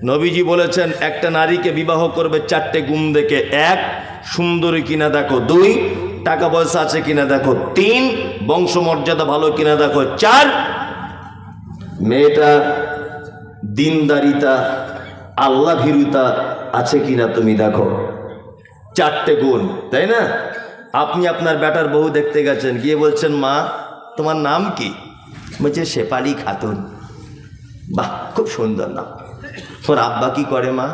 নবীজি বলেছেন একটা নারীকে বিবাহ করবে চারটে গুণ দেখে। এক, সুন্দরী কিনা দেখো। দুই, টাকা পয়সা আছে কিনা দেখো। তিন, বংশমর্যাদা ভালো কিনা দেখো। চার, মেয়েটা দিনদারিতা আল্লাহ ভীরুতা আছে কিনা তুমি দেখো। চারটে গুণ, তাই না? আপনি আপনার বেটার বউ দেখতে গেছেন, গিয়ে বলছেন মা তোমার নাম কি? বলছে শেফালি খাতুন। বাহ, খুব সুন্দর নাম। তোর আব্বা কি করে মা?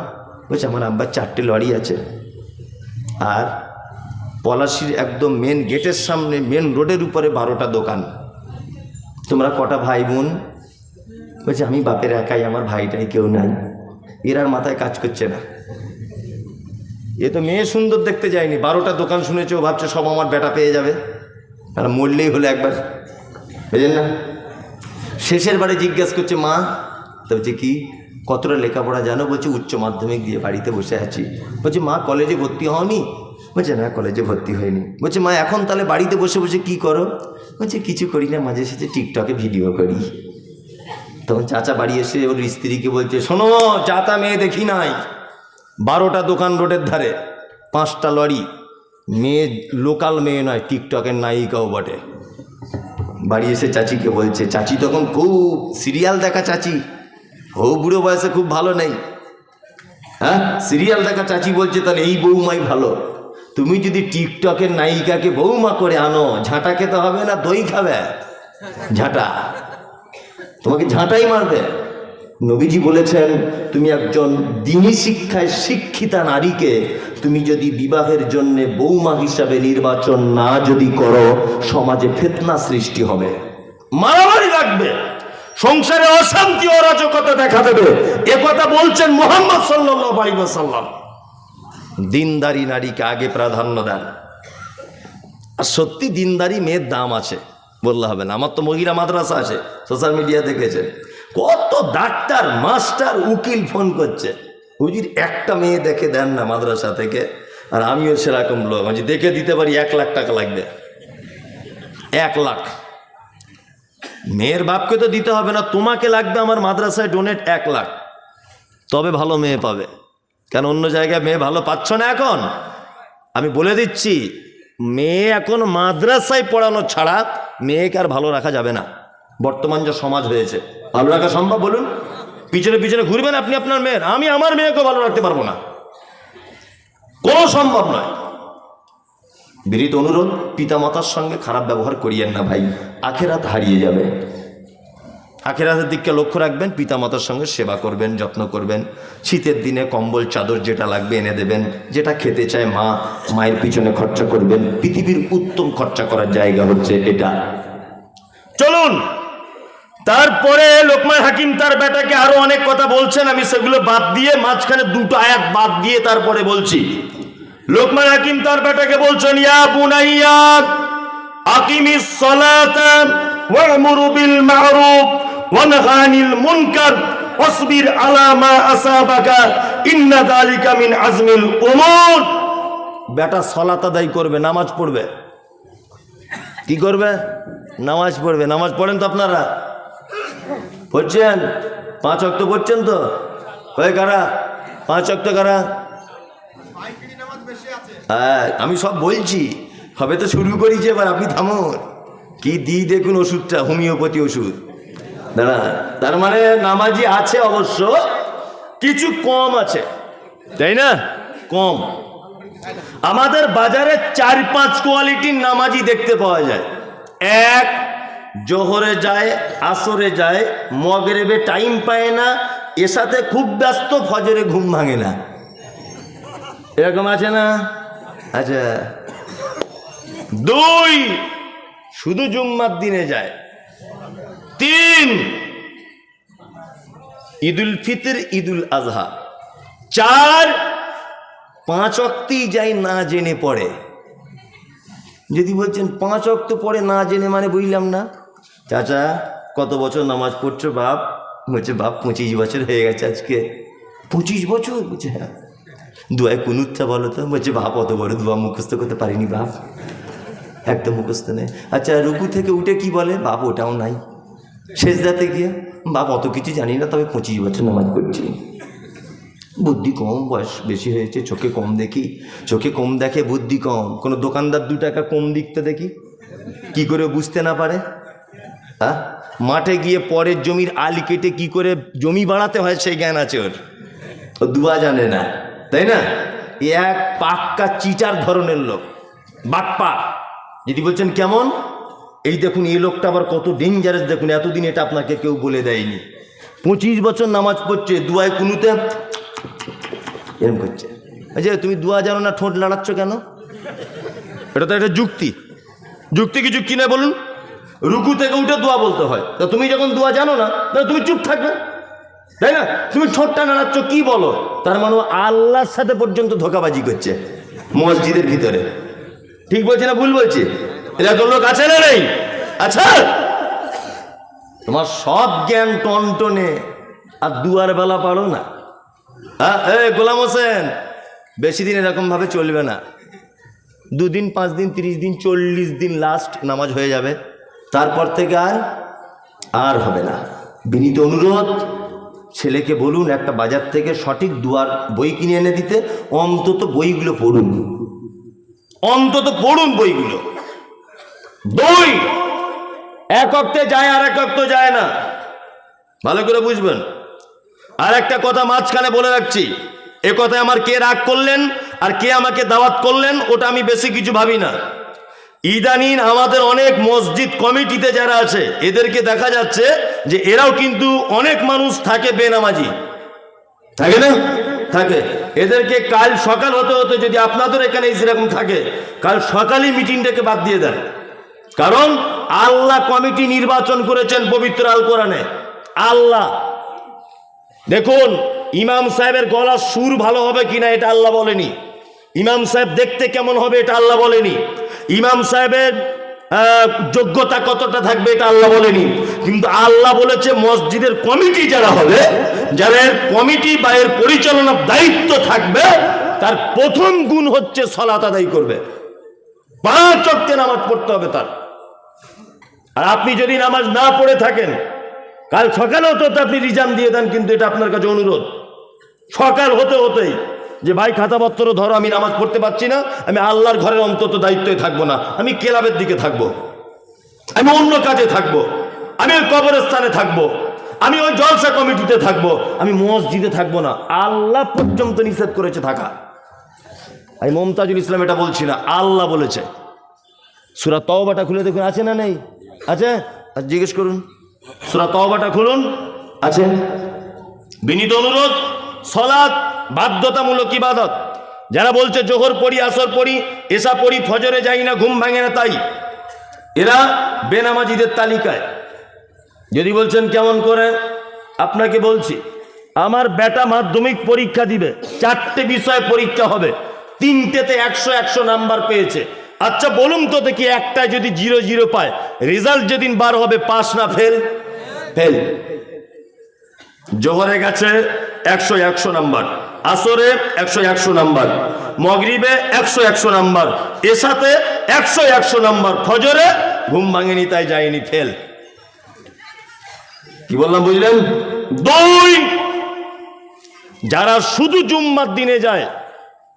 বলছে আমার আব্বার চারটে লরি আছে, আর পলাশির একদম মেন গেটের সামনে মেন রোডের উপরে 12টা দোকান। তোমরা কটা ভাই বোন? বলছে আমি বাপের একাই, আমার ভাইটাই কেউ নাই। এর আর মাথায় কাজ করছে না। এ তো মেয়ে সুন্দর দেখতে যায়নি, 12টা দোকান শুনেছে, ও ভাবছে সব আমার বেটা পেয়ে যাবে, আর মরলেই হলো একবার, বুঝলেন না? শেষের বারে জিজ্ঞেস করছে মা তো বলছে কি, কতটা লেখাপড়া জানো? বলছে উচ্চ মাধ্যমিক দিয়ে বাড়িতে বসে আছি। বলছে মা কলেজে ভর্তি হওনি? বলছে না কলেজে ভর্তি হয়নি। বলছে মা এখন তাহলে বাড়িতে বসে বসে কি করো? বলছে কিছু করি না, মাঝে সাঝে টিকটকে ভিডিও করি। তখন চাচা বাড়ি এসে ওর স্ত্রীকে বলছে শোনো, চাচা মেয়ে দেখি নাই, 12টা দোকান রোডের ধারে, 5টা লরি, মেয়ে লোকাল মেয়ে নয়, টিকটকের নায়িকাও বটে। বাড়ি এসে চাচিকে বলছে, চাচি তখন খুব সিরিয়াল দেখা চাচি, ও বুড়ো বয়সে খুব ভালো নেই, হ্যাঁ সিরিয়াল দেখা চাচি বলছে তাহলে এই বৌমাই ভালো। তুমি যদি টিকটকের নায়িকাকে বৌমা করে আনো, ঝাঁটা খেতে হবে না দই খাবে? ঝাঁটা, তোমাকে ঝাঁটাই মারবে। নবীজি বলেছেন তুমি একজন দ্বীনি শিক্ষায় শিক্ষিতা নারীকে তুমি যদি বিবাহের জন্য বৌমা হিসাবে নির্বাচন না যদি করো, সমাজে ফিতনা সৃষ্টি হবে, মারামারি লাগবে, সংসারে অশান্তি অরাজকতা দেখা দেবে। এ কথা বলছেন মুহাম্মদ সাল্লাল্লাহু আলাইহি ওয়াসাল্লাম। দিনদারি নারীকে আগে প্রাধান্য দেন। আর সত্যি দিনদারি মেয়ের দাম আছে, বললে হবে না। আমার তো মহিলা মাদ্রাসা আছে, সোশ্যাল মিডিয়া দেখেছে, কত ডাক্তার মাস্টার উকিল ফোন করছে, হুজুর একটা মেয়ে দেখে দেন না মাদ্রাসা থেকে। আর আমিও সেরকম লোক, আমি দেখে দিতে পারি, 1 লাখ টাকা লাগবে। 1 লাখ মেয়ের বাপকে তো দিতে হবে না, তোমাকে লাগবে আমার মাদ্রাসায় ডোনেট 1 লাখ, তবে ভালো মেয়ে পাবে। কেন অন্য জায়গায় মেয়ে ভালো পাচ্ছ না এখন? আমি বলে দিচ্ছি, মেয়ে এখন মাদ্রাসায় পড়ানো ছাড়া মেয়েকে আর ভালো রাখা যাবে না। বর্তমান যে সমাজ হয়েছে, ভালো রাখা সম্ভব বলুন? পিছনে পিছনে ঘুরবেন আপনি আপনার মেয়ের, আমি আমার মেয়েকে ভালো রাখতে পারবো না, কোনো সম্ভব নয়। বিনীত অনুরোধ, পিতামাতার সঙ্গে খারাপ ব্যবহার করিয়েন না ভাই, আখেরাত হারিয়ে যাবে। আখেরাতের দিককে লক্ষ্য রাখবেন, পিতামাতার সঙ্গে সেবা করবেন, যত্ন করবেন। শীতের দিনে কম্বল চাদর যেটা লাগবে এনে দেবেন, যেটা খেতে চায় মা, মায়ের পিছনে খরচা করবেন। পৃথিবীর উত্তম খরচা করার জায়গা হচ্ছে এটা। চলুন, তারপরে লোকমান হাকিম তার বেটাকে আরো অনেক কথা বলছেন, আমি সেগুলো বাদ দিয়ে মাঝখানে 2টো আয়াত বাদ দিয়ে তারপরে বলছি। লোকমান হাকিম তার বেটাকে বলছেন, ইয়া বুনাইয়া আকিমিস সালাতা ওয়া'মুর বিল মা'রুফ ওয়া নাহি আনিল মুনকার ওয়াসবির আলা মা আসাবাকা ইন্না যালিকা মিন আজমিল উমুর। বেটা সালাত আদায় করবে, নামাজ পড়বে। কি করবে? নামাজ পড়বে। নামাজ পড়েন তো আপনারা? পড়ছেন? 5 ওয়াক্ত পড়ছেন তো? কয় কারা? 5 ওয়াক্ত কারা? হ্যাঁ, আমি সব বলছি, হবে তো শুরু করেছি এবার, আপনি থামুন। কি দিই দেখুন ওষুধটা, হোমিওপ্যাথি ওষুধ। দাঁড়া, তার মানে নামাজি আছে অবশ্য, কিছু কম আছে, তাই না? কম। আমাদের বাজারে 4-5 কোয়ালিটির নামাজি দেখতে পাওয়া যায়। 1, জোহরে যায়, আসরে যায়, মগরিবে টাইম পায় না, এর সাথে খুব ব্যস্ত, ফজরে ঘুম ভাঙে না, এরকম আছে না? আচ্ছা। 2, শুধু জুম্মার দিনে যায়। 3, ঈদুল ফিতর, ঈদুল আজহা। 4, 5 ওয়াক্তই যায় না জেনে পড়ে। যদি বলছেন 5 ওয়াক্ত পড়ে না জেনে, মানে বুঝলাম না। চাচা কত বছর নামাজ পড়ছো বাপ? বলছে বাপ 25 বছর হয়ে গেছে আজকে। 25 বছর? বলছে হ্যাঁ। দোয়ায় কুনুতটা বলো তো? বলছে বাপ অত বড় দোয়া মুখস্থ করতে পারিনি বাপ, একদম মুখস্থ নেই। আচ্ছা রুকু থেকে উঠে কি বলে? বাপ ওটাও নাই। সেজদাতে গিয়ে? বাপ অত কিছু জানি না, তবে 25 বছর নামাজ পড়ছি। বুদ্ধি কম, বয়স বেশি হয়েছে, চোখে কম দেখি, চোখে কম দেখে, বুদ্ধি কম। কোনো দোকানদার 2 টাকা কম দিকতে দেখি, কি করে বুঝতে না পারে? হ্যাঁ, মাঠে গিয়ে পরের জমির আলি কেটে কি করে জমি বাড়াতে হয় সেই জ্ঞান আছে ওর, ও দুয়া জানে না, তাই না? এক পাক্কা চিটার ধরনের লোক, বাটপা। যদি বলছেন কেমন, এই দেখুন এই লোকটা আবার কত ডেঞ্জারাস দেখুন, এতদিন এটা আপনাকে কেউ বলে দেয়নি। 25 বছর নামাজ পড়ছে, দুয়ায় কুনুতে এরকম করছে। আচ্ছা, তুমি দুয়া জানো না, ঠোঁট লাড়াচ্ছ কেন? এটা তো একটা যুক্তি। যুক্তি কি যুক্তি নয় বলুন? রুকু থেকে উঠে দোয়া বলতে হয়, তা তুমি যখন দোয়া জানো না তাহলে তুমি চুপ থাকবে, তাই না? তুমি ঠোঁটটা নাড়াচ্ছ, কি বলো? তার মানে আল্লাহর সাথে পর্যন্ত ধোঁকাবাজি করছে মসজিদের ভিতরে। ঠিক বলছি না ভুল বলছি? এরকম লোক আছে না নেই? আচ্ছা, তোমার সব জ্ঞান টনটনে আর দুয়ার বেলা পারো না। হ্যাঁ, গোলাম হোসেন, বেশি দিন এরকম ভাবে চলবে না। 2 দিন, 5 দিন, 30 দিন, 40 দিন লাস্ট নামাজ হয়ে যাবে, তারপর থেকে আর হবে না। বিনীত অনুরোধ, ছেলেকে বলুন একটা বাজার থেকে সঠিক দুয়ার বই কিনে এনে দিতে, অন্তত বইগুলো পড়ুন, অন্তত পড়ুন বইগুলো। বই এক অক্তে যায় আর এক অক্ত যায় না, ভালো করে বুঝবেন। আর একটা কথা মাঝখানে বলে রাখছি, এ কথায় আমার কে রাগ করলেন আর কে আমাকে দাওয়াত করলেন ওটা আমি বেশি কিছু ভাবি না। ইদানিং আমাদের অনেক মসজিদ কমিটিতে যারা আছে এদেরকে দেখা যাচ্ছে যে এরাও কিন্তু অনেক মানুষ থাকে বেনামাজি, থাকে না? থাকে। এদেরকে কাল সকাল হতে হতে, যদি আপনাদের এখানে সেরকম থাকে, কাল সকালই মিটিংটাকে বাদ দিয়ে দেন। কারণ আল্লাহ কমিটি নির্বাচন করেছেন পবিত্র আল কোরআনে। আল্লাহ, দেখুন ইমাম সাহেবের গলার সুর ভালো হবে কিনা এটা আল্লাহ বলেনি, ইমাম সাহেব দেখতে কেমন হবে এটা আল্লাহ বলেনি, ইমাম সাহেবের যোগ্যতা কতটা থাকবে এটা আল্লাহ বলেনি, কিন্তু আল্লাহ বলেছে মসজিদের কমিটি যারা হবে, যারা কমিটি বা এর পরিচালনার দায়িত্ব থাকবে, তার প্রথম গুণ হচ্ছে সালাত আদায় করবে, 5 ওয়াক্তে নামাজ পড়তে হবে তার। আর আপনি যদি নামাজ না পড়ে থাকেন, কাল সকালে হতে হতে আপনি রিজার্ভ দিয়ে দেন, কিন্তু এটা আপনার কাছে অনুরোধ, সকাল হতে হতেই যে ভাই খাতাপত্র ধরো, আমি নামাজ পড়তে পারছি না, আমি আল্লাহর ঘরের অন্তত দায়িত্বে থাকবো না, আমি ক্লাবের দিকে থাকবো, আমি অন্য কাজে থাকবো, আমি ওই কবরস্থানে থাকবো, আমি ওই জলসা কমিটিতে থাকবো, আমি মসজিদে থাকবো না। আল্লাহ পর্যন্ত নিষেধ করেছে থাকা। আমি মমতাজুল ইসলাম এটা বলছি না, আল্লাহ বলেছে। সূরা তাওবাটা খুলে দেখুন, আছে না নেই? আছে? জিজ্ঞেস করুন, সূরা তাওবাটা খুলুন, আছে। বিনীত অনুরোধ, সালাত বাধ্যতামূলক ইবাদত। যারা বলছে জোহর পড়ি, আসর পড়ি, এশা পড়ি, ফজরে যাই না, ঘুম ভাঙে না, তাই এরা বেনামাজিদের তালিকায়। যদি বলছেন কেমন করে, আপনাকে বলছি, আমার বেটা মাধ্যমিক পরীক্ষা দিবে, 4টে বিষয় পরীক্ষা হবে, 3টেতে 100 নাম্বার পেয়েছে। আচ্ছা বলুন তো দেখি, একটায় যদি 0 পায়, রেজাল্ট যেদিন বার হবে পাস না ফেল? ফেল। জোহরে গেছে 100 নাম্বার, আসরে 100 নাম্বার, মগরিবে 100 নাম্বার, এশাতে 100 নাম্বার, ফজরে ঘুম ভাঙেনি তাই যায়নি, ফেল। কি বললাম বুঝলেন? 2, যারা শুধু জুম্মার দিনে যায়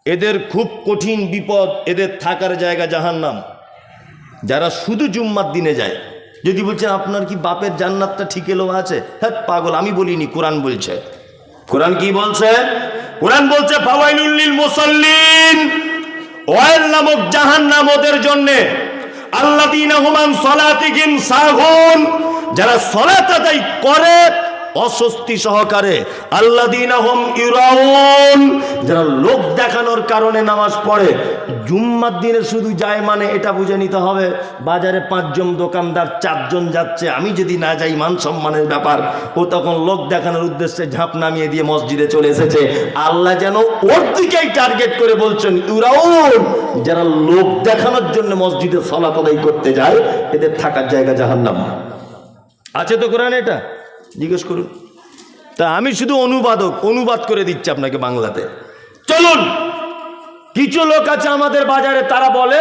এদের খুব কঠিন বিপদ, এদের থাকার জায়গা জাহান্নাম। যারা শুধু জুম্মার দিনে যায়, যদি বলছেন আপনার কি বাপের জান্নাতটা ঠিক এলো আছে, হ্যাঁ পাগল, আমি বলিনি, কোরআন বলছে। কোরআন কি বলছে? কোরআন বলছে ফাওয়াইলুল লিল মুসাল্লিন, ওয়াইল নামক জাহান্নাম ওদের জন্য, আল্লাযীনা হুম আন সালাতিহিম সাহুন, যারা সালাত আদায় করে অস্বস্তি সহকারে, আল্লাযীনা হুম ইউরাউন, যারা লোক দেখানোর কারণে নামাজ পড়ে। জুম্মার দিনে শুধু যায় মানে এটা বুঝে নিতে হবে বাজারে 5 জন দোকানদার, 4 জন যাচ্ছে, আমি যদি না যাই মান সম্মানের ব্যাপার। ও তখন লোক দেখানোর উদ্দেশ্যে ঝাঁপ নামিয়ে দিয়ে মসজিদে চলে এসেছে। আল্লাহ যেন ওর দিকেই টার্গেট করে বলছেন ইউরাউন, যারা লোক দেখানোর জন্য মসজিদে সালাত আদায় করতে যায়, এদের থাকার জায়গা জাহান্নাম। আছে তো কোরআনে এটা? জিজ্ঞেস করুন। তা আমি শুধু অনুবাদ করে দিচ্ছি আপনাকে বাংলাতে। চলুন, কিছু লোক আছে আমাদের বাজারে, তারা বলে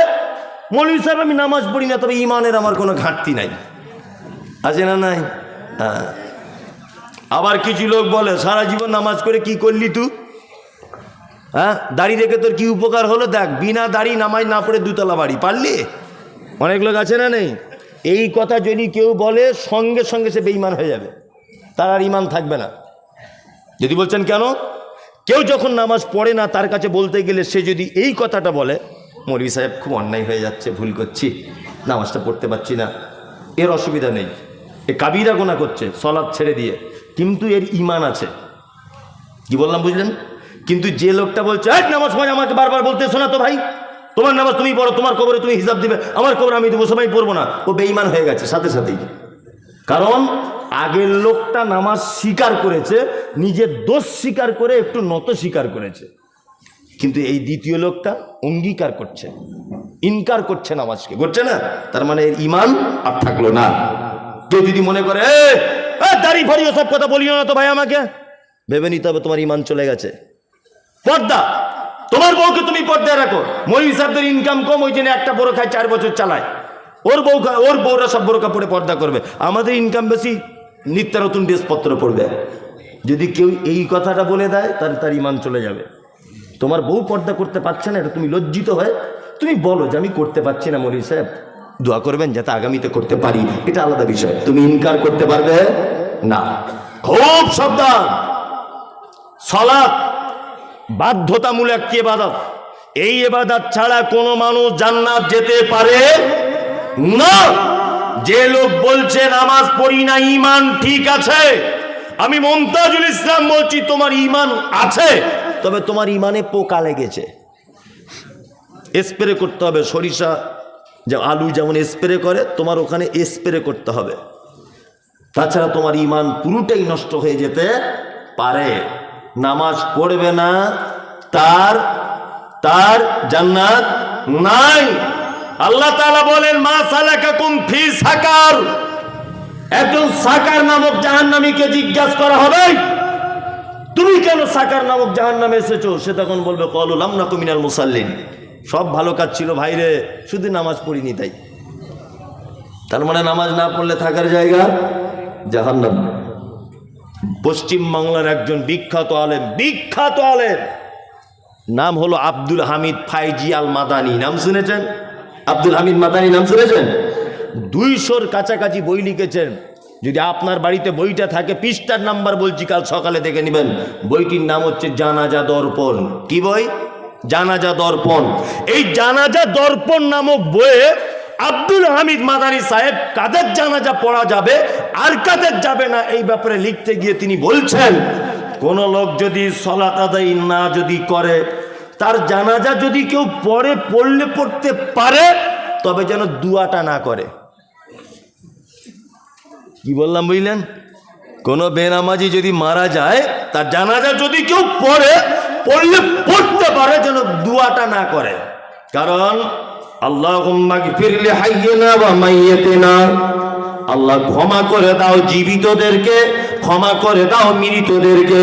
মৌলভী সাহেব আমি নামাজ পড়ি না, তবে ইমানের আমার কোনো ঘাটতি নাই। আছে না নাই? হ্যাঁ। আবার কিছু লোক বলে সারা জীবন নামাজ করে কি করলি তুই? হ্যাঁ, দাড়ি রেখে তোর কি উপকার হলো? দেখ, বিনা দাড়ি নামাজ না পড়ে দুতলা বাড়ি পারলি? অনেক লোক আছে না নেই? এই কথা যদি কেউ বলে সঙ্গে সঙ্গে সে বেঈমান হয়ে যাবে, তার আর ইমান থাকবে না। যদি বলছেন কেন? কেউ যখন নামাজ পড়ে না তার কাছে বলতে গেলে সে যদি এই কথাটা বলে, মৌলভী সাহেব খুব অন্যায় হয়ে যাচ্ছে, ভুল করছি, নামাজটা পড়তে পারছি না, এর অসুবিধা নেই, এ কাবিরা গুনাহ করছে সলাৎ ছেড়ে দিয়ে, কিন্তু এর ইমান আছে। কি বললাম বুঝলেন? কিন্তু যে লোকটা বলছে নামাজ পড়ে, আমাকে বারবার বলতে শোনা তো ভাই, তোমার নামাজ তুমি পড়ো, তোমার কবরে তুমি হিসাব দিবে, আমার কবরে আমি দেবো, সবাই পড়বো না, ও বেঈমান হয়ে গেছে সাথে সাথেই। কারণ আগের লোকটা নামাজ স্বীকার করেছে, নিজের দোষ স্বীকার করে একটু নত স্বীকার করেছে, কিন্তু এই দ্বিতীয় লোকটা অঙ্গীকার করছে, ইনকার করছে নামাজকে, করছে না, তার মানে এর ইমান আর থাকলো না। কেউ যদি মনে করে দাড়ি ফাড়ি সব কথা বলিও না তো ভাই, আমাকে ভেবে নিতে হবে তোমার ইমান চলে গেছে। পর্দা, তোমার বউকে তুমি পর্দায় রাখো। মৌলভী সাহেবদের ইনকাম কম, ওই জন্য একটা বোরখায় 4 বছর চালায়, ওর বউরা সব বোরখা পরে পর্দা করবে, আমাদের ইনকাম বেশি, নিত্য নতুন ড্রেসপত্র পরবে। যদি কেউ এই কথাটা বলে দেয় তার ইমান চলে যাবে। তোমার বউ পর্দা করতে পারছে না, এটা তুমি লজ্জিত হয় তুমি বলো যে আমি করতে পারছি না, মৌলভী সাহেব দোয়া করবেন যাতে আগামীতে করতে পারি, এটা আলাদা বিষয়। তুমি ইনকার করতে পারবে না। খুব সাবধান। সালাত বাধ্যতামূলক ইবাদত, এই ইবাদত ছাড়া কোনো মানুষ জান্নাত যেতে পারে না। যে লোক বলছে নামাজ পড়ি না, ঈমান ঠিক আছে, আমি মুমতাজুল ইসলাম বলছি তোমার ঈমান আছে, তবে তোমার ঈমানে পোকা লেগেছে। স্প্রে করতে হবে, সরিষা যে আলু যেমন স্প্রে করে, তোমার ওখানে স্প্রে করতে হবে, তাছাড়া তোমার ঈমান পুরোটাই নষ্ট হয়ে যেতে পারে। নামাজ পড়বে না, তার জান্নাত নাই। আল্লাহ তাআলা বলেন মা সালাকাকুম ফি সাকার, একজন সাকার নামক জাহান্নামীকে জিজ্ঞাসা করা হবে তুমি কেন সাকার নামক জাহান্নামে এসেছো? সে তখন বলবে ক্বালু লাম নাকু মিনাল মুসাল্লিন, সব ভালো কাজ ছিল ভাইরে, শুধু নামাজ পড়িনি তাই। তার মানে নামাজ না পড়লে থাকার জায়গা জাহান্নাম। পশ্চিম বাংলার একজন বিখ্যাত আলেম, নাম হলো আব্দুল হামিদ ফাইজি আল মাদানী, নাম শুনেছেন? আব্দুল হামিদ মাদানী নাম শুনেছেন? 200-র কাছাকাছি বই লিখেছেন। যদি আপনার বাড়িতে বইটা থাকে, পৃষ্ঠার নাম্বার বলছি, কাল সকালে দেখে নেবেন। বইটির নাম হচ্ছে জানাজা দর্পণ। কি বই? জানাজা দর্পণ। এই জানাজা দর্পণ নামক বইয়ে আব্দুল হামিদ মাদানী সাহেব কাদের জানাজা পড়া যাবে আর কাদের যাবে না এই ব্যাপারে লিখতে গিয়ে তিনি বলছেন, কোন লোক যদি সালাত আদায় না যদি করে, তার জানাজা যদি কেউ পড়তে পারে, তবে যেন দুয়াটা না করে। কি বললাম বুঝলেন? কোন বেনামাজি যদি মারা যায়, তার জানাজা যদি কেউ পড়তে পারে, যেন দুয়াটা না করে। কারণ আল্লাহুম্মা গফির লি হাইয়িনা ওয়া মাইয়িতিনা, আল্লাহ ক্ষমা করে দাও জীবিতদেরকে, ক্ষমা করে দাও মৃতদেরকে।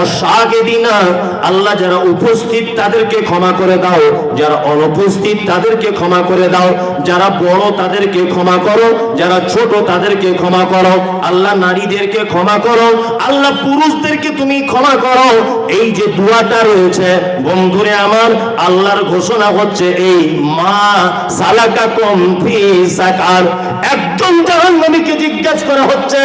অশাহিদিনা, আল্লাহ যারা উপস্থিত তাদেরকে ক্ষমা করে দাও, যারা অনুপস্থিত তাদেরকে ক্ষমা করে দাও, যারা বড় তাদেরকে ক্ষমা করো, যারা ছোট তাদেরকে ক্ষমা করো। আল্লাহ নারীদেরকে ক্ষমা করো, আল্লাহ পুরুষদেরকে তুমি ক্ষমা করো। এই যে দোয়াটা রয়েছে বন্ধুরে আমার, আল্লাহর ঘোষণা হচ্ছে এই মা সালাকাকুম ফি সাকার। একজন জাহান্নামীকে জিজ্ঞাসা করা হচ্ছে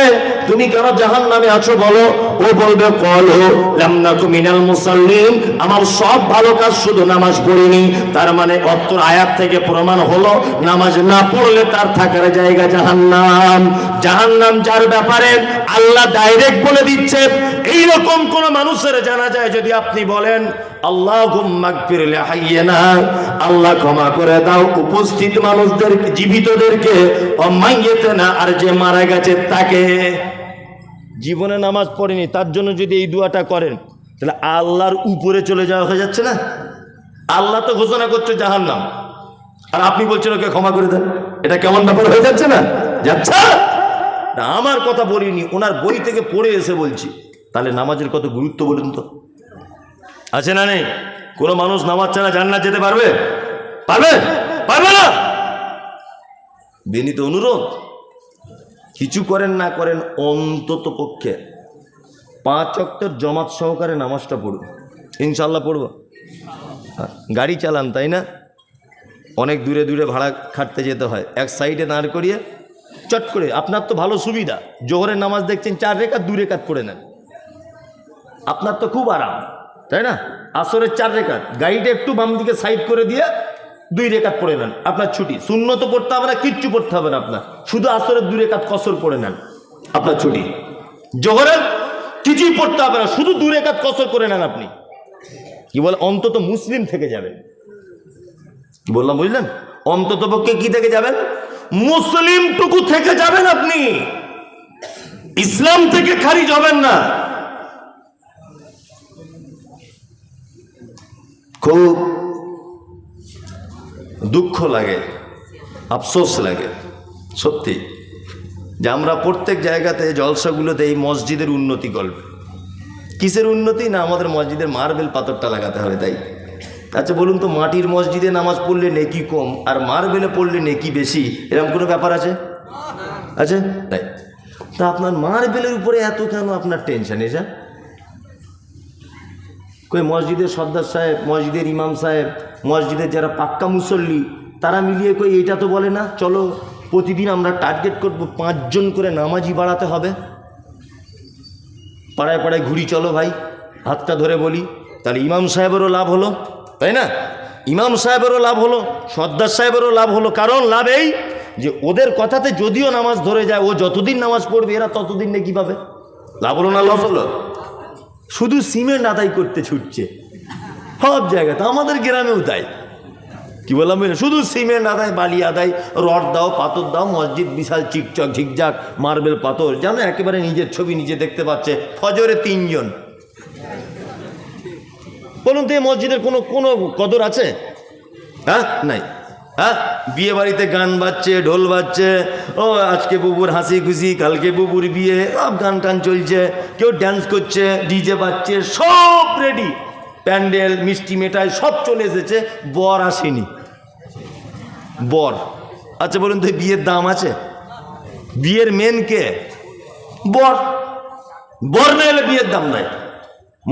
তুমি কেন জাহান্নামে আছো বলো, ও বলবে ক্বালু লাম নাকু মিনাল মুসাল্লিন, আমার সব ভালো কাজ, শুধু নামাজ পড়িনি। তার মানে অত্র আয়াত থেকে প্রমাণ হলো নামাজ না পড়লে তার থাকার জায়গা জাহান্নাম। জাহান্নাম যার ব্যাপারে আল্লাহ ডাইরেক্ট বলে দিচ্ছে, এইরকম কোন মানুষের জানাজায় যদি আপনি বলেন আল্লাহুম্মা গফির লি হাইয়িনা, আল্লাহ ক্ষমা করে দাও উপস্থিত মানুষদের, জীবিতদেরকে, ওয়া মাইয়িতিনা, আর যে মারা গেছে তাকে। জীবনে নামাজ পড়েনি তার জন্য যদি এই দোয়াটা করেন, তাহলে আল্লাহর উপরে চলে যাওয়া হয়ে যাচ্ছে না? আল্লাহ তো ঘোষণা করছে জাহান্নাম, আর আপনি বলছেন ওকে ক্ষমা করে দেন। এটা কেমন ব্যাপার হয়ে যাচ্ছে না? যাচ্ছে না। আমার কথা বলিনি, ওনার বই থেকে পড়ে এসে বলছি। তাহলে নামাজের কত গুরুত্ব বলুন তো, আছে না নেই? কোনো মানুষ নামাজ ছাড়া জান্নাত যেতে পারবে? পারবে না। বিনীত অনুরোধ, কিছু করেন না করেন, অন্তত পক্ষে 5 ওয়াক্তের জামাত সহকারে নামাজটা পড়ুন, ইনশাল্লাহ পড়ব। গাড়ি চালান তাই না, অনেক দূরে দূরে ভাড়া খাটতে যেতে হয়, এক সাইডে দাঁড় করিয়ে চট করে, আপনার তো ভালো সুবিধা, জোহরের নামাজ দেখছেন 4 রেকাত 2 রেকাত পড়ে নেন, আপনার তো খুব আরাম তাই না। আসরের 4 রেকাত, গাড়িটা একটু বাম দিকে সাইড করে দিয়ে 2 রেকাত পড়ে নেন, আপনার ছুটি। সুন্নত পড়তে হবে না, কিচ্ছু পড়তে হবে না আপনার, শুধু আসরের 2 রেকাত কসর পড়ে নেন, আপনার ছুটি। জোহরের কিছুই পড়তে হবে না, শুধু 2 রেকাত কসর করে নেন আপনি। কি বলে, অন্তত মুসলিম থেকে যাবেন। কি বললাম বুঝলেন, অন্তত পক্ষে কি থেকে যাবেন, মুসলিম টুকু থেকে যাবেন আপনি, ইসলাম থেকে খারিজ হবেন না। খুব দুঃখ লাগে, আফসোস লাগে সত্যি, যে আমরা প্রত্যেক জায়গাতে জলসাগুলোতে এই মসজিদের উন্নতি করবে। কিসের উন্নতি না, আমাদের মসজিদের মার্বেল পাথরটা লাগাতে হবে তাই। আচ্ছা বলুন তো, মাটির মসজিদে নামাজ পড়লে নেকি কম আর মার্বেলে পড়লে নেকি বেশি, এরকম কোনো ব্যাপার আছে? আছে তাই। তা আপনার মার্বেলের উপরে এত কেন আপনার টেনশন এসে? কই মসজিদের সর্দার সাহেব, মসজিদের ইমাম সাহেব, মসজিদের যারা পাক্কা মুসল্লি, তারা মিলিয়ে কই এটা তো বলে না, চলো প্রতিদিন আমরা টার্গেট করব 5 জন করে নামাজি বাড়াতে হবে, পাড়ায় পাড়ায় ঘুরি চলো ভাই, হাতটা ধরে বলি, তাহলে ইমাম সাহেবেরও লাভ হলো তাই না, ইমাম সাহেবেরও লাভ হলো, সর্দার সাহেবেরও লাভ হলো। কারণ লাভ এই যে ওদের কথাতে যদিও নামাজ ধরে যায়, ও যতদিন নামাজ পড়বে এরা ততদিন নাকি পাবে। লাভ হলো না লস হলো? শুধু সিমেন্ট আদায় করতে ছুটছে সব জায়গাতে, আমাদের গ্রামেও তাই। কি বললাম, শুধু সিমেন্ট আদায়, বালি আদায়, রড দাও, পাথর দাও, মসজিদ বিশাল চিকচক ঝিকঝাক মার্বেল পাথর, জানো একেবারে নিজের ছবি নিজে দেখতে পাচ্ছে। ফজরে 3 জন, বলুন তো এই মসজিদের কোনো কোনো কদর আছে? হ্যাঁ নাই। হ্যাঁ, বিয়ে বাড়িতে গান বাজছে, ঢোল বাজছে, ও আজকে বুবুর হাসি খুশি, কালকে বুবুর বিয়ে, সব গান টান চলছে, কেউ ড্যান্স করছে, ডিজে বাজছে, সব রেডি, প্যান্ডেল মিষ্টি মেটাই সব চলে এসেছে, বর আসেনি। বর, আচ্ছা বলুন তো বিয়ের দাম আছে? বিয়ের মেন কে? বর। বর না এলে বিয়ের দাম নাই।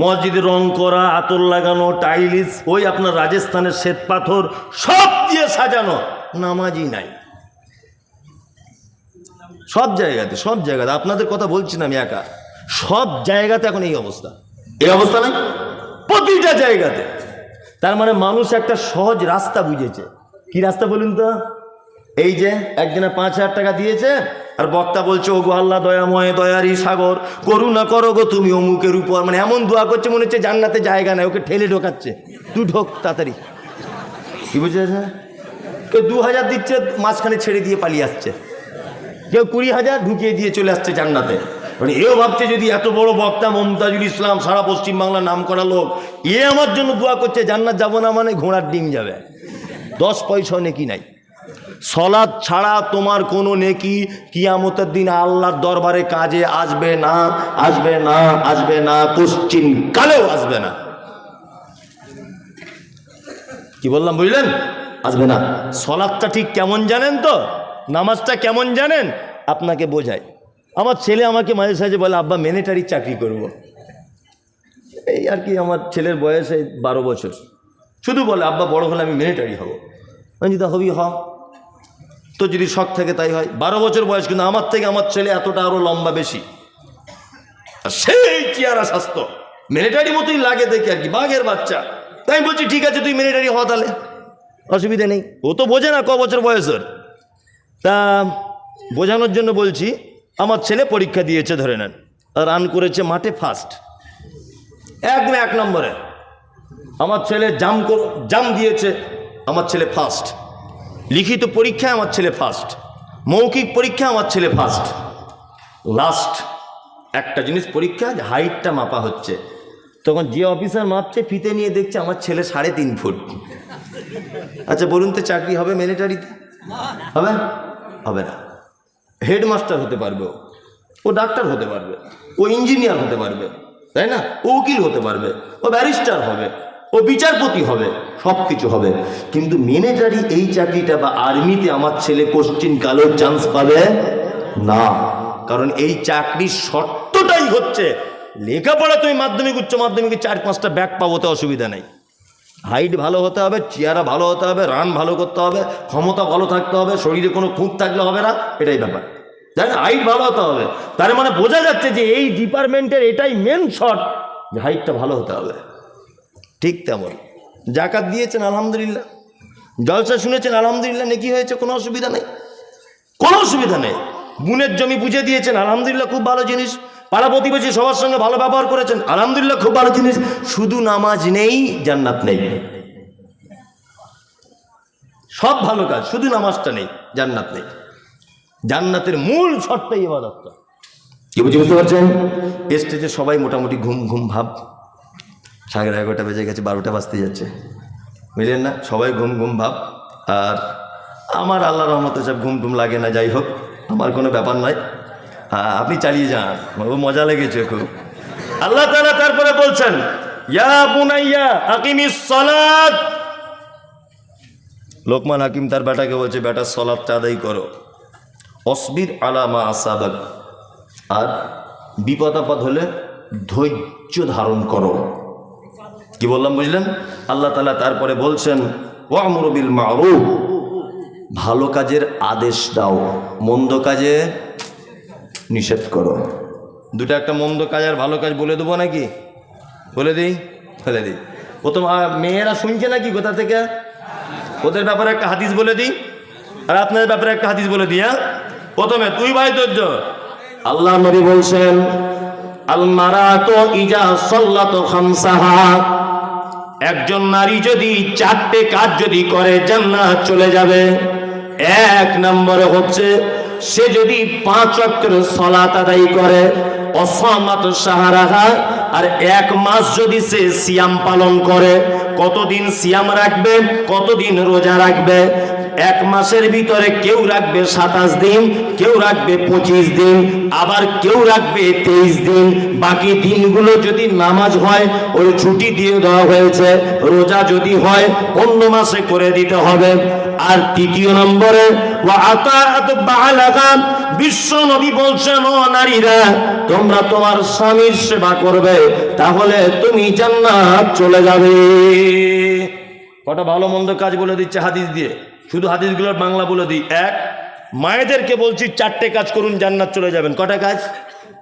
মসজিদে রং করা, আতর লাগানো, টাইলস, ওই আপনার রাজস্থানের শ্বেত পাথর সব দিয়ে সাজানো, নামাজই নাই সব জায়গাতে। সব জায়গাতে, আপনাদের কথা বলছি না আমি একা, সব জায়গাতে এখন এই অবস্থা। এই অবস্থা নাই প্রতিটা জায়গাতে। তার মানে মানুষ একটা সহজ রাস্তা বুঝেছে। কি রাস্তা বলুন তো? এই যে একজনে 5,000 টাকা দিয়েছে আর বক্তা বলছে, ও গো আল্লাহ দয়াময়, দয়ারই সাগর, করুণা করো গো তুমি অমুকের উপর, মানে এমন দোয়া করছে মনে হচ্ছে জান্নাতে জায়গা নাই, ওকে ঠেলে ঢোকাচ্ছে, তুই ঢোক তাড়াতাড়ি। কি বুঝেছে? কেউ 2,000 দিচ্ছে, মাঝখানে ছেড়ে দিয়ে পালিয়ে আসছে, কেউ 20,000 ঢুকিয়ে দিয়ে চলে আসছে জান্নাতে। মানে এও ভাবছে যদি এত বড় বক্তা মমতাজুল ইসলাম, সারা পশ্চিমবাংলার নাম করা লোক, এ আমার জন্য দোয়া করছে জান্নাত যাবো না, মানে ঘোড়ার ডিম যাবে। 10 পয়সা নেকি নাই। সলাৎ ছাড়া তোমার কোনো নেকি কিয়ামতের দিন আল্লাহর দরবারে কাজে আসবে না, আসবে না, আসবে না, কোশ্চিন কালেও আসবে না। কি বললাম বুঝলেন? আসবে না। সলাৎটা ঠিক কেমন জানেন তো? নামাজটা কেমন জানেন? আপনাকে বোঝায়। আমার ছেলে আমাকে মাঝে সাঝে বলে, আব্বা মিলিটারির চাকরি করব। এই আর কি, আমার ছেলের বয়স 12 বছর, শুধু বলে আব্বা বড় হলে আমি মিলিটারি হব। আমি তা হবি, হ, তো যদি শখ থাকে তাই হয়। 12 বছর বয়স, কিন্তু আমার থেকে আমার ছেলে এতটা আরো লম্বা বেশি, সেই চেহারা স্বাস্থ্য মিলিটারি মতোই লাগে দেখে আর কি, বাঘের বাচ্চা। তাই বলছি ঠিক আছে তুই মিলিটারি হ, তাহলে অসুবিধা নেই। ও তো বোঝে না ক বছর বয়সের। তা বোঝানোর জন্য বলছি, আমার ছেলে পরীক্ষা দিয়েছে ধরে নেন, রান করেছে মাঠে ফার্স্ট, একদম 1 নম্বরে। আমার ছেলে জাম দিয়েছে, আমার ছেলে ফার্স্ট। লিখিত পরীক্ষায় আমার ছেলে ফার্স্ট, মৌখিক পরীক্ষা আমার ছেলে ফার্স্ট। লাস্ট একটা জিনিস পরীক্ষা, হাইটটা মাপা হচ্ছে, তখন যে অফিসার মাপছে ফিতে নিয়ে দেখছে আমার ছেলে 3.5 ফুট। আচ্ছা বলুন তো চাকরি হবে মিলিটারিতে? হবে? হবে না। হেডমাস্টার হতে পারবে, ও ডাক্তার হতে পারবে, ও ইঞ্জিনিয়ার হতে পারবে, তাই না? ও উকিল হতে পারবে, ও ব্যারিস্টার হবে, ও বিচারপতি হবে, সব কিছু হবে। কিন্তু মিলিটারি এই চাকরিটা বা আর্মিতে আমার ছেলে কোশ্চিন কালেও চান্স পাবে না। কারণ এই চাকরির শর্তটাই হচ্ছে লেখাপড়া তুমি মাধ্যমিক উচ্চ মাধ্যমিকে 4-5টা ব্যাগ পাবো, তো অসুবিধা নেই। হাইট ভালো হতে হবে, চেহারা ভালো হতে হবে, রান ভালো করতে হবে, ক্ষমতা ভালো থাকতে হবে, শরীরে কোনো খুঁত থাকলে হবে না, এটাই ব্যাপার। তাই না? হাইট ভালো হতে হবে, তার মানে বোঝা যাচ্ছে যে এই ডিপার্টমেন্টের এটাই মেন শর্ট, যে হাইটটা ভালো হতে হবে। ঠিক তেমন জাকাত দিয়েছেন আলহামদুলিল্লাহ, জলসা শুনেছেন আলহামদুলিল্লাহ, নেকি হয়েছে, কোনো অসুবিধা নেই, কোনো অসুবিধা নেই। বুনের জমি বুঝে দিয়েছেন আলহামদুলিল্লাহ, খুব ভালো জিনিস। পাড়া প্রতিবেশী সবার সঙ্গে ভালো ব্যবহার করেছেন আলহামদুলিল্লাহ, খুব ভালো জিনিস। শুধু নামাজ নেই, জান্নাত নেই। সব ভালো কাজ, শুধু নামাজটা নেই, জান্নাত নেই। জান্নাতের মূল শর্তই ইবাদতটা। কি বুঝতে পারছেন? স্টেজে সবাই মোটামুটি ঘুম ঘুম ভাব, 11:30 বেজে গেছে, 12টা বাজতে যাচ্ছে, বুঝলেন না? সবাই ঘুম ঘুম ভাব। আর আমার আল্লাহ রহমতে সব ঘুম টুম লাগে না, যাই হোক, আমার কোনো ব্যাপার নয়। হ্যাঁ, আপনি চালিয়ে যান, ও মজা লেগেছে খুব। আল্লাহ তাআলা তারপরে বলছেন, ইয়া বুনাইয়া আকিমিস সালাত। লোকমান হাকিম তার বেটাকে বলছে, বেটা সালাতটা আদায় করো। অসবির আলা মা আসাবাক, আর বিপদ আপদ হলে ধৈর্য ধারণ করো। কি বললাম বুঝলেন? আল্লাহ তাআলা তারপরে বলছেন, ওয়ামুরু বিল মারুফ, ভালো কাজের আদেশ দাও, মন্দ কাজে নিষেধ করো। দুটো, একটা মন্দ কাজ আর ভালো কাজ বলে দেবো নাকি? বলে দিই, বলে দিই। প্রথম মেয়েরা শুনছে নাকি কোথা থেকে? ওদের ব্যাপারে একটা হাদিস বলে দিই, আর আপনাদের ব্যাপারে একটা হাদিস বলে দিই। হ্যাঁ, প্রথমে তুই ভাই ধৈর্য। আল্লাহ নবী বলছেন, আল মারাতু ইজা সাল্লাতু খামসাহা, একজন নারী যদি 4টে কাজ যদি করে জান্নাত চলে যাবে। 1 নম্বরে হচ্ছে সে যদি 5 ওয়াক্তের সালাত আদায় করে, অসামাত শাহরাহা, আর 1 মাস যদি সে সিয়াম পালন করে। কতদিন সিয়াম রাখবে, কতদিন রোজা রাখবে? 1 মাসের ভিতরে কেউ রাখবে 27 দিন, কেউ রাখবে 25 দিন, আবার কেউ রাখবে 23 দিন। বাকি দিনগুলো যদি নামাজ হয় ওর ছুটি দিয়ে দেওয়া হয়েছে, রোজা যদি হয় অন্য মাসে করে দিতে হবে। আর 3 নম্বরে ওয়া আতাআত বালাগা, বিশ্ব নবী বলছেন, ও নারীরা তোমরা তোমার স্বামীর সেবা করবে, তাহলে তুমি জান্নাত চলে যাবে। কটা ভালো মন্দ কাজ বলে দিচ্ছে হাদিস দিয়ে, শুধু হাদিসগুলোর বাংলা বলে দিই। 1, মায়েদেরকে বলছি 4টে কাজ করুন, জান্নাত চলে যাবেন। কটা কাজ?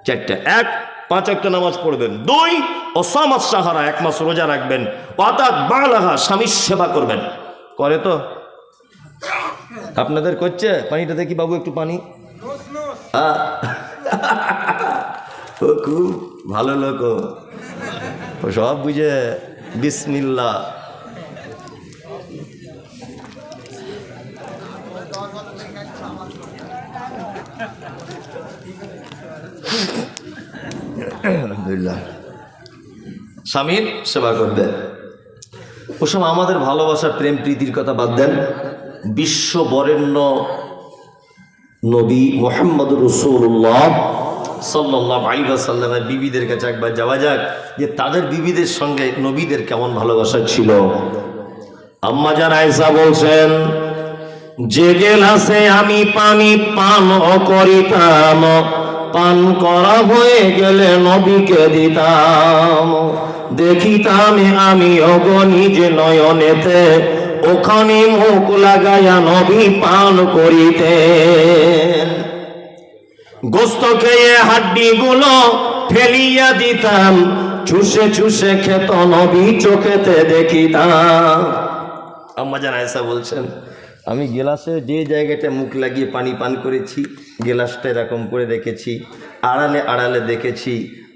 4টে। 1, 5 ওয়াক্ত নামাজ পড়বেন। 2, অসামাত সাহারা, 1 মাস রোজা রাখবেন। আতাত বালাগা, স্বামীর সেবা করবেন। করে তো? আপনাদের করছে? পানিটা দেখি বাবু, একটু পানি। ও খুব ভালো লোক, ও সব বুঝে। বিসমিল্লাহ। আলহামদুলিল্লাহ, স্বামীর সেবা করবে। ওসব আমাদের ভালোবাসা প্রেম প্রীতির কথা বাদ দেন। বিশ্ব বরেণ্য নবী মুহাম্মদ রাসূলুল্লাহ সাল্লাল্লাহু আলাইহি ওয়াসাল্লামের বিবিদের কাছে একবার যাওয়া যাক, যে তাদের বিবিদের সঙ্গে নবীদের কেমন ভালোবাসা ছিল। আম্মা জান আয়েশা বলছেন, যে গেলাসে আমি পানি পান করিতাম, পান করা হয়ে গেলে নবীকে দিতাম। দেখিতাম আমি অগণিজ নয়নেতে, ওখানে মুখ লাগাইয়া নবী পান করিতেন। গোস্ত খেয়ে হাড্ডি গুলো ফেলিয়া দিতাম, চুষে চুষে খেত নবী চোখেতে দেখিতাম। আম্মা জান আয়েশা বলছেন, আমি গেলাসে যে জায়গাটা মুখ লাগিয়ে পানি পান করেছি, গেলাসটা এরকম করে রেখেছি, আড়ালে আড়ালে দেখেছি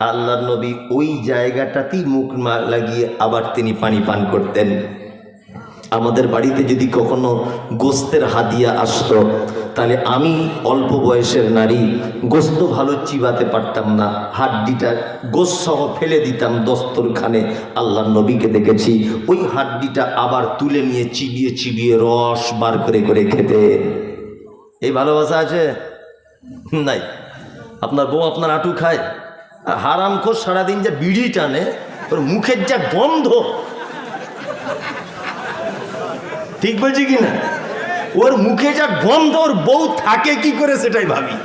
আল্লাহর নবী ওই জায়গাটাতেই মুখ লাগিয়ে আবার তিনি পানি পান করতেন। আমাদের বাড়িতে যদি কখনো গোস্তের হাদিয়া আসতো, তাহলে আমি অল্প বয়সের নারী, গোস্ত ভালো চিবাতে পারতাম না, হাড্ডিটা গোস্ত সহ ফেলে দিতাম দস্তরখানে। আল্লাহর নবীকে দেখেছি ওই হাড্ডিটা আবার তুলে নিয়ে চিবিয়ে চিবিয়ে রস বার করে করে খেতে। এই ভালোবাসা আছে? নাই। আপনার বউ আপনার আঁটু খায়, হারামখোর সারাদিন যা বিড়ি টানে, ওর মুখের যা গন্ধ, ঠিক বলছি কিনা? ওর মুখে যা গন্ধ, ওর বউ থাকে কি করে সেটাই ভাবি।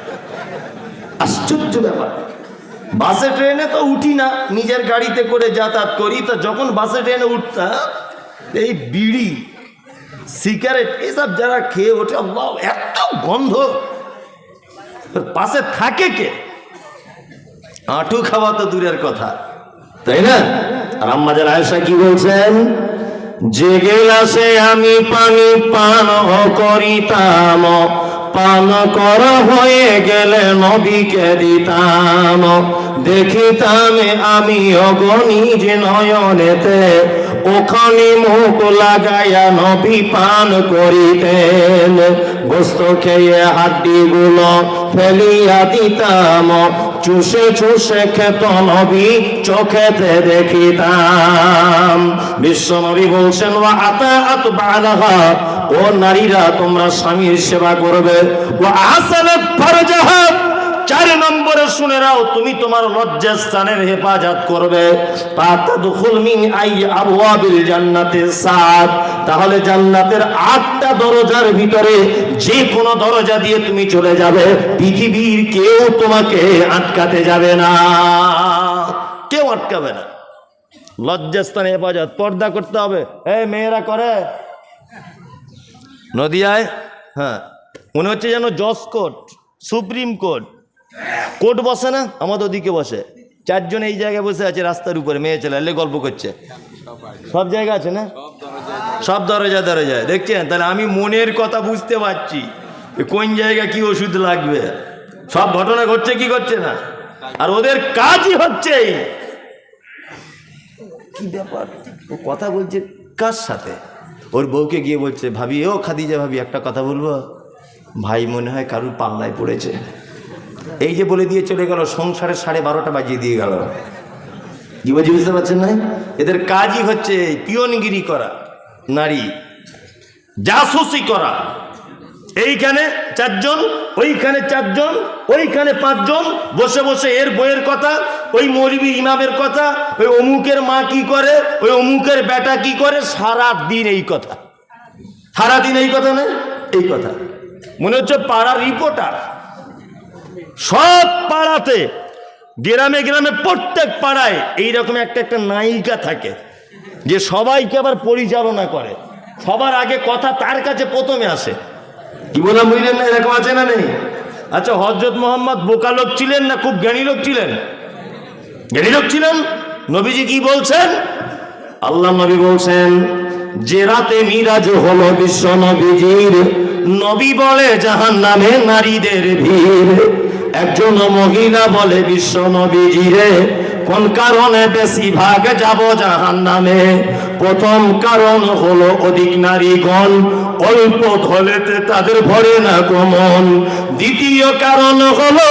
আশ্চর্য ব্যাপার। বাসে ট্রেনে তো উঠি না, নিজের গাড়িতে করে যাতায়াত করি। তো যখন বাসে ট্রেনে উঠতাম, এই বিড়ি সিগারেট এসব যারা খেয়ে ওঠে, আল্লাহ এত গন্ধ, পাশে থাকে কে? আঁটু খাওয়া তো দূরের কথা, তাই না? আর আম্মাজান আয়েশা কি বলছেন? যে গেলাসে আমি পানি পান করিতাম, পান করা হয়ে গেলে নবীকে দিতাম। দেখিতাম আমি অগণিজ নয়নেতে, ওখানে মুখ লাগাইয়া নবী পান করিতেন। গোস্ত খেয়ে হাড্ডিগুলো ফেলিয়া দিতাম, চুষে চুষে খেত নবী চোখেতে দেখিতাম। বিশ্ব নবী বলছেন, ওয়া আতাআত বা'লাহা, ও নারীরা তোমরা স্বামীর সেবা করবে। ওয়া আহসানাত ফারজাহা, 4 নম্বরে শুনে নাও, তুমি তোমার লজ্জাস্থানের হেফাজত করবে। ফাতাদখুল মিন আই আবওয়াবিল জান্নাতি সাত, তাহলে জান্নাতের 8টা দরজার ভিতরে যে কোনো দরজা দিয়ে তুমি চলে যাবে, পৃথিবীর কেউ তোমাকে আটকাতে যাবে না, কেউ আটকাবে না। লজ্জাস্থানে হেফাজত, পর্দা করতে হবে। এই মেয়েরা করে নদিয়ায়, হ্যাঁ, মনে হচ্ছে যেন জজ কোর্ট, সুপ্রিম কোর্ট, কোর্ট বসে না, আমাদের ওদিকে বসে। 4 জন এই জায়গায় বসে আছে রাস্তার উপরে, মেয়ে ছেলে এলে গল্প করছে। সব জায়গা আছে না, সব দরজা দরজায় দেখছেন। তাহলে আমি মনের কথা বুঝতে পারছি কোন জায়গায় কি ওষুধ লাগবে। সব ঘটনা ঘটছে কি ঘটছে না, আর ওদের কাজই হচ্ছে। কি ব্যাপার, ও কথা বলছে কার সাথে? ওর বউকে গিয়ে বলছে, ভাবি, ও খাদিজা ভাবি, একটা কথা বলবো। ভাই মনে হয় কারুর পাল্লায় পড়েছে। এই যে বলে দিয়ে চলে গেল, সংসারের 12:30 বাজিয়ে দিয়ে গেল। কি বলছি বুঝতে পারছেন না? এদের কাজই হচ্ছে পিয়নগিরি করা, নারী জাসুসি করা। এইখানে 4 জন, ওইখানে 4 জন, ওইখানে 5 জন, বসে বসে এর বইয়ের কথা, ওই মৌলবী ইমামের কথা, ওই অমুকের মা কি করে, ওই অমুকের বেটা কি করে, সারাদিন এই কথা, সারাদিন এই কথা না, এই কথা। মনে হচ্ছে পাড়ার রিপোর্টার। সব পাড়াতে, গ্রামে গ্রামে, প্রত্যেক পাড়ায় এইরকম একটা নায়িকা থাকে, যে সবাইকে আবার পরিচালনা করে। সবার আগে কথা তার কাছে প্রথমে আসে। কি বললাম বুঝলেন না? এরকম আছে না নেই? আচ্ছা, হযরত মুহাম্মদ বোকা লোক ছিলেন না খুব জ্ঞানী লোক ছিলেন? জ্ঞানী লোক ছিলেন। নবীজি কি বলছেন? আল্লাহ নবী বলছেন, যে রাতে মিরাজ হলো বিশ্ব নবীজির, নবী বলে জাহান্নামে নারীদের ভিড়। একজন মহিলা বলে, বিশ্ব নবীজিরে, কোন কারণে বেশি ভাগ যাব জাহান্নামে? প্রথম কারণ হলো অধিক নারীগণ, অল্প ধলেতে তাদের ভরে না গমন। দ্বিতীয় কারণ হলো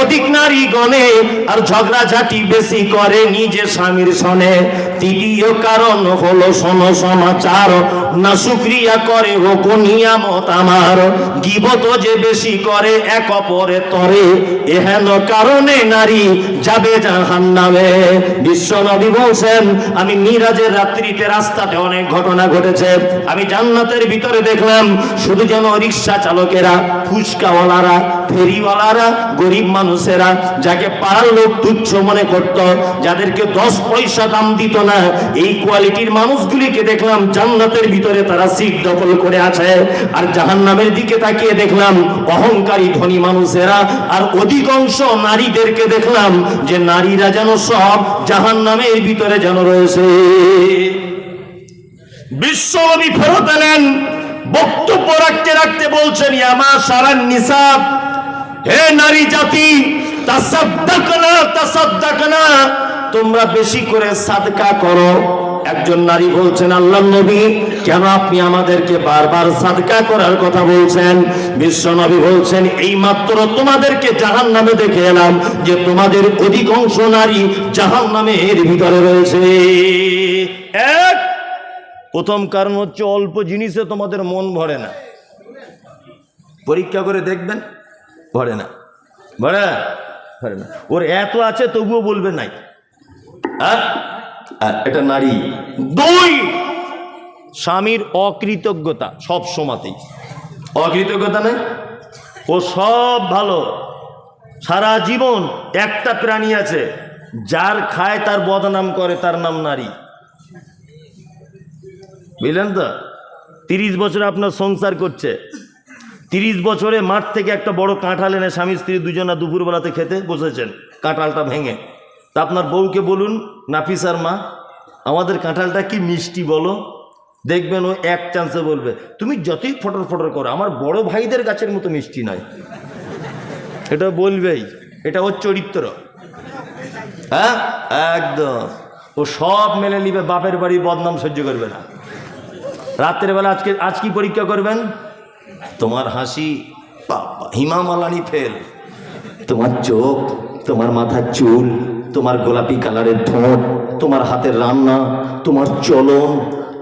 অধিক নারীগণে আর ঝগড়াঝাটি বেশি করে নিজে স্বামীর সনে। তৃতীয় কারণ হলো শোনো সমাচার, না শুকরিয়া করে ও নিয়ামত আমার। গীবত যে বেশি করে এক অপরের তরে, এহেন কারণে নারী যাবে জাহান্নামে। বিশ্ব নবী বলছেন, আমি মিরাজের রাত্রিতে রাস্তাতে অনেক ঘটনা ঘটেছে। আমি জান্নাতের ভিতরে দেখলাম শুধু যেন রিক্সা চালকেরা, ফুচকাওয়ালারা, ফেরিওয়ালারা, গরিব মানুষেরা, যাকে পাড়ার লোক তুচ্ছ মনে করত, যাদেরকে 10 পয়সা দাম দিত না, এই কোয়ালিটির মানুষগুলিকে দেখলাম জান্নাতের ভিতরে তারা সিট দখল করে আছে। আর জাহান্নামের দিকে তাকিয়ে দেখলাম অহংকারী ধনী মানুষেরা, আর অধিকাংশ নারীদেরকে দেখলাম যে নারীরা যেন সব জাহান্নামের ভিতরে যেন রয়েছে। বিশ্বনবী ফেরত এলেন, বক্তব্য রাখতে রাখতে বলছেন, ইয়া মাশারান নিসা, হে নারী জাতি, তাসাদ্দাকনা তাসাদ্দাকনা, তোমরা বেশি করে সাদকা করো। একজন নারী বলছেন, আল্লাহর নবী, কেন আপনি আমাদেরকে বারবার সাদকা করার কথা বলছেন? বিশ্ব নবী বলছেন, এই মাত্র তোমাদেরকে জাহান্নামে দেখে এলাম যে তোমাদের অধিকাংশ নারী জাহান্নামের ভিতরে রয়েছে। এক প্রথম কারণ হচ্ছে অল্প জিনিসে তোমাদের মন ভরে না। পরীক্ষা করে দেখবেন, ভরে না, ভরে না, ভরে না। ওর এত আছে তবুও বলবে নাই। এটা নারী। 2, স্বামীর অকৃতজ্ঞতা, সব সময়তেই অকৃতজ্ঞতা নেই। ও সব ভালো, সারা জীবন একটা প্রাণী আছে যার খায় তার বদনাম করে, তার নাম নারী। বুঝলেন তো? 30 বছরে আপনার সংসার করছে, 30 বছরে মাঠ থেকে একটা বড় কাঁঠাল এনে স্বামী স্ত্রী দুজনা দুপুরবেলাতে খেতে বসেছেন, কাঁঠালটা ভেঙে। তা আপনার বউকে বলুন, নাফিসার মা, আমাদের কাঁঠালটা কি মিষ্টি বলো। দেখবেন ও এক চান্সে বলবে, তুমি যতই ফটর ফটর করো আমার বড় ভাইদের গাছের মতো মিষ্টি নয়। এটা বলবেই, এটা ওর চরিত্র। হ্যাঁ, একদম। ও সব মেনে নিবে, বাপের বাড়ি বদনাম সহ্য করবে না। রাত্রের বেলা আজ কি পরীক্ষা করবেন? তোমার হাসি বাবা হিমামালানি ফেল, তোমার চোখ, তোমার মাথার চুল, তোমার গোলাপি কালারের ঠোঁট, তোমার হাতের রান্না, তোমার চলন,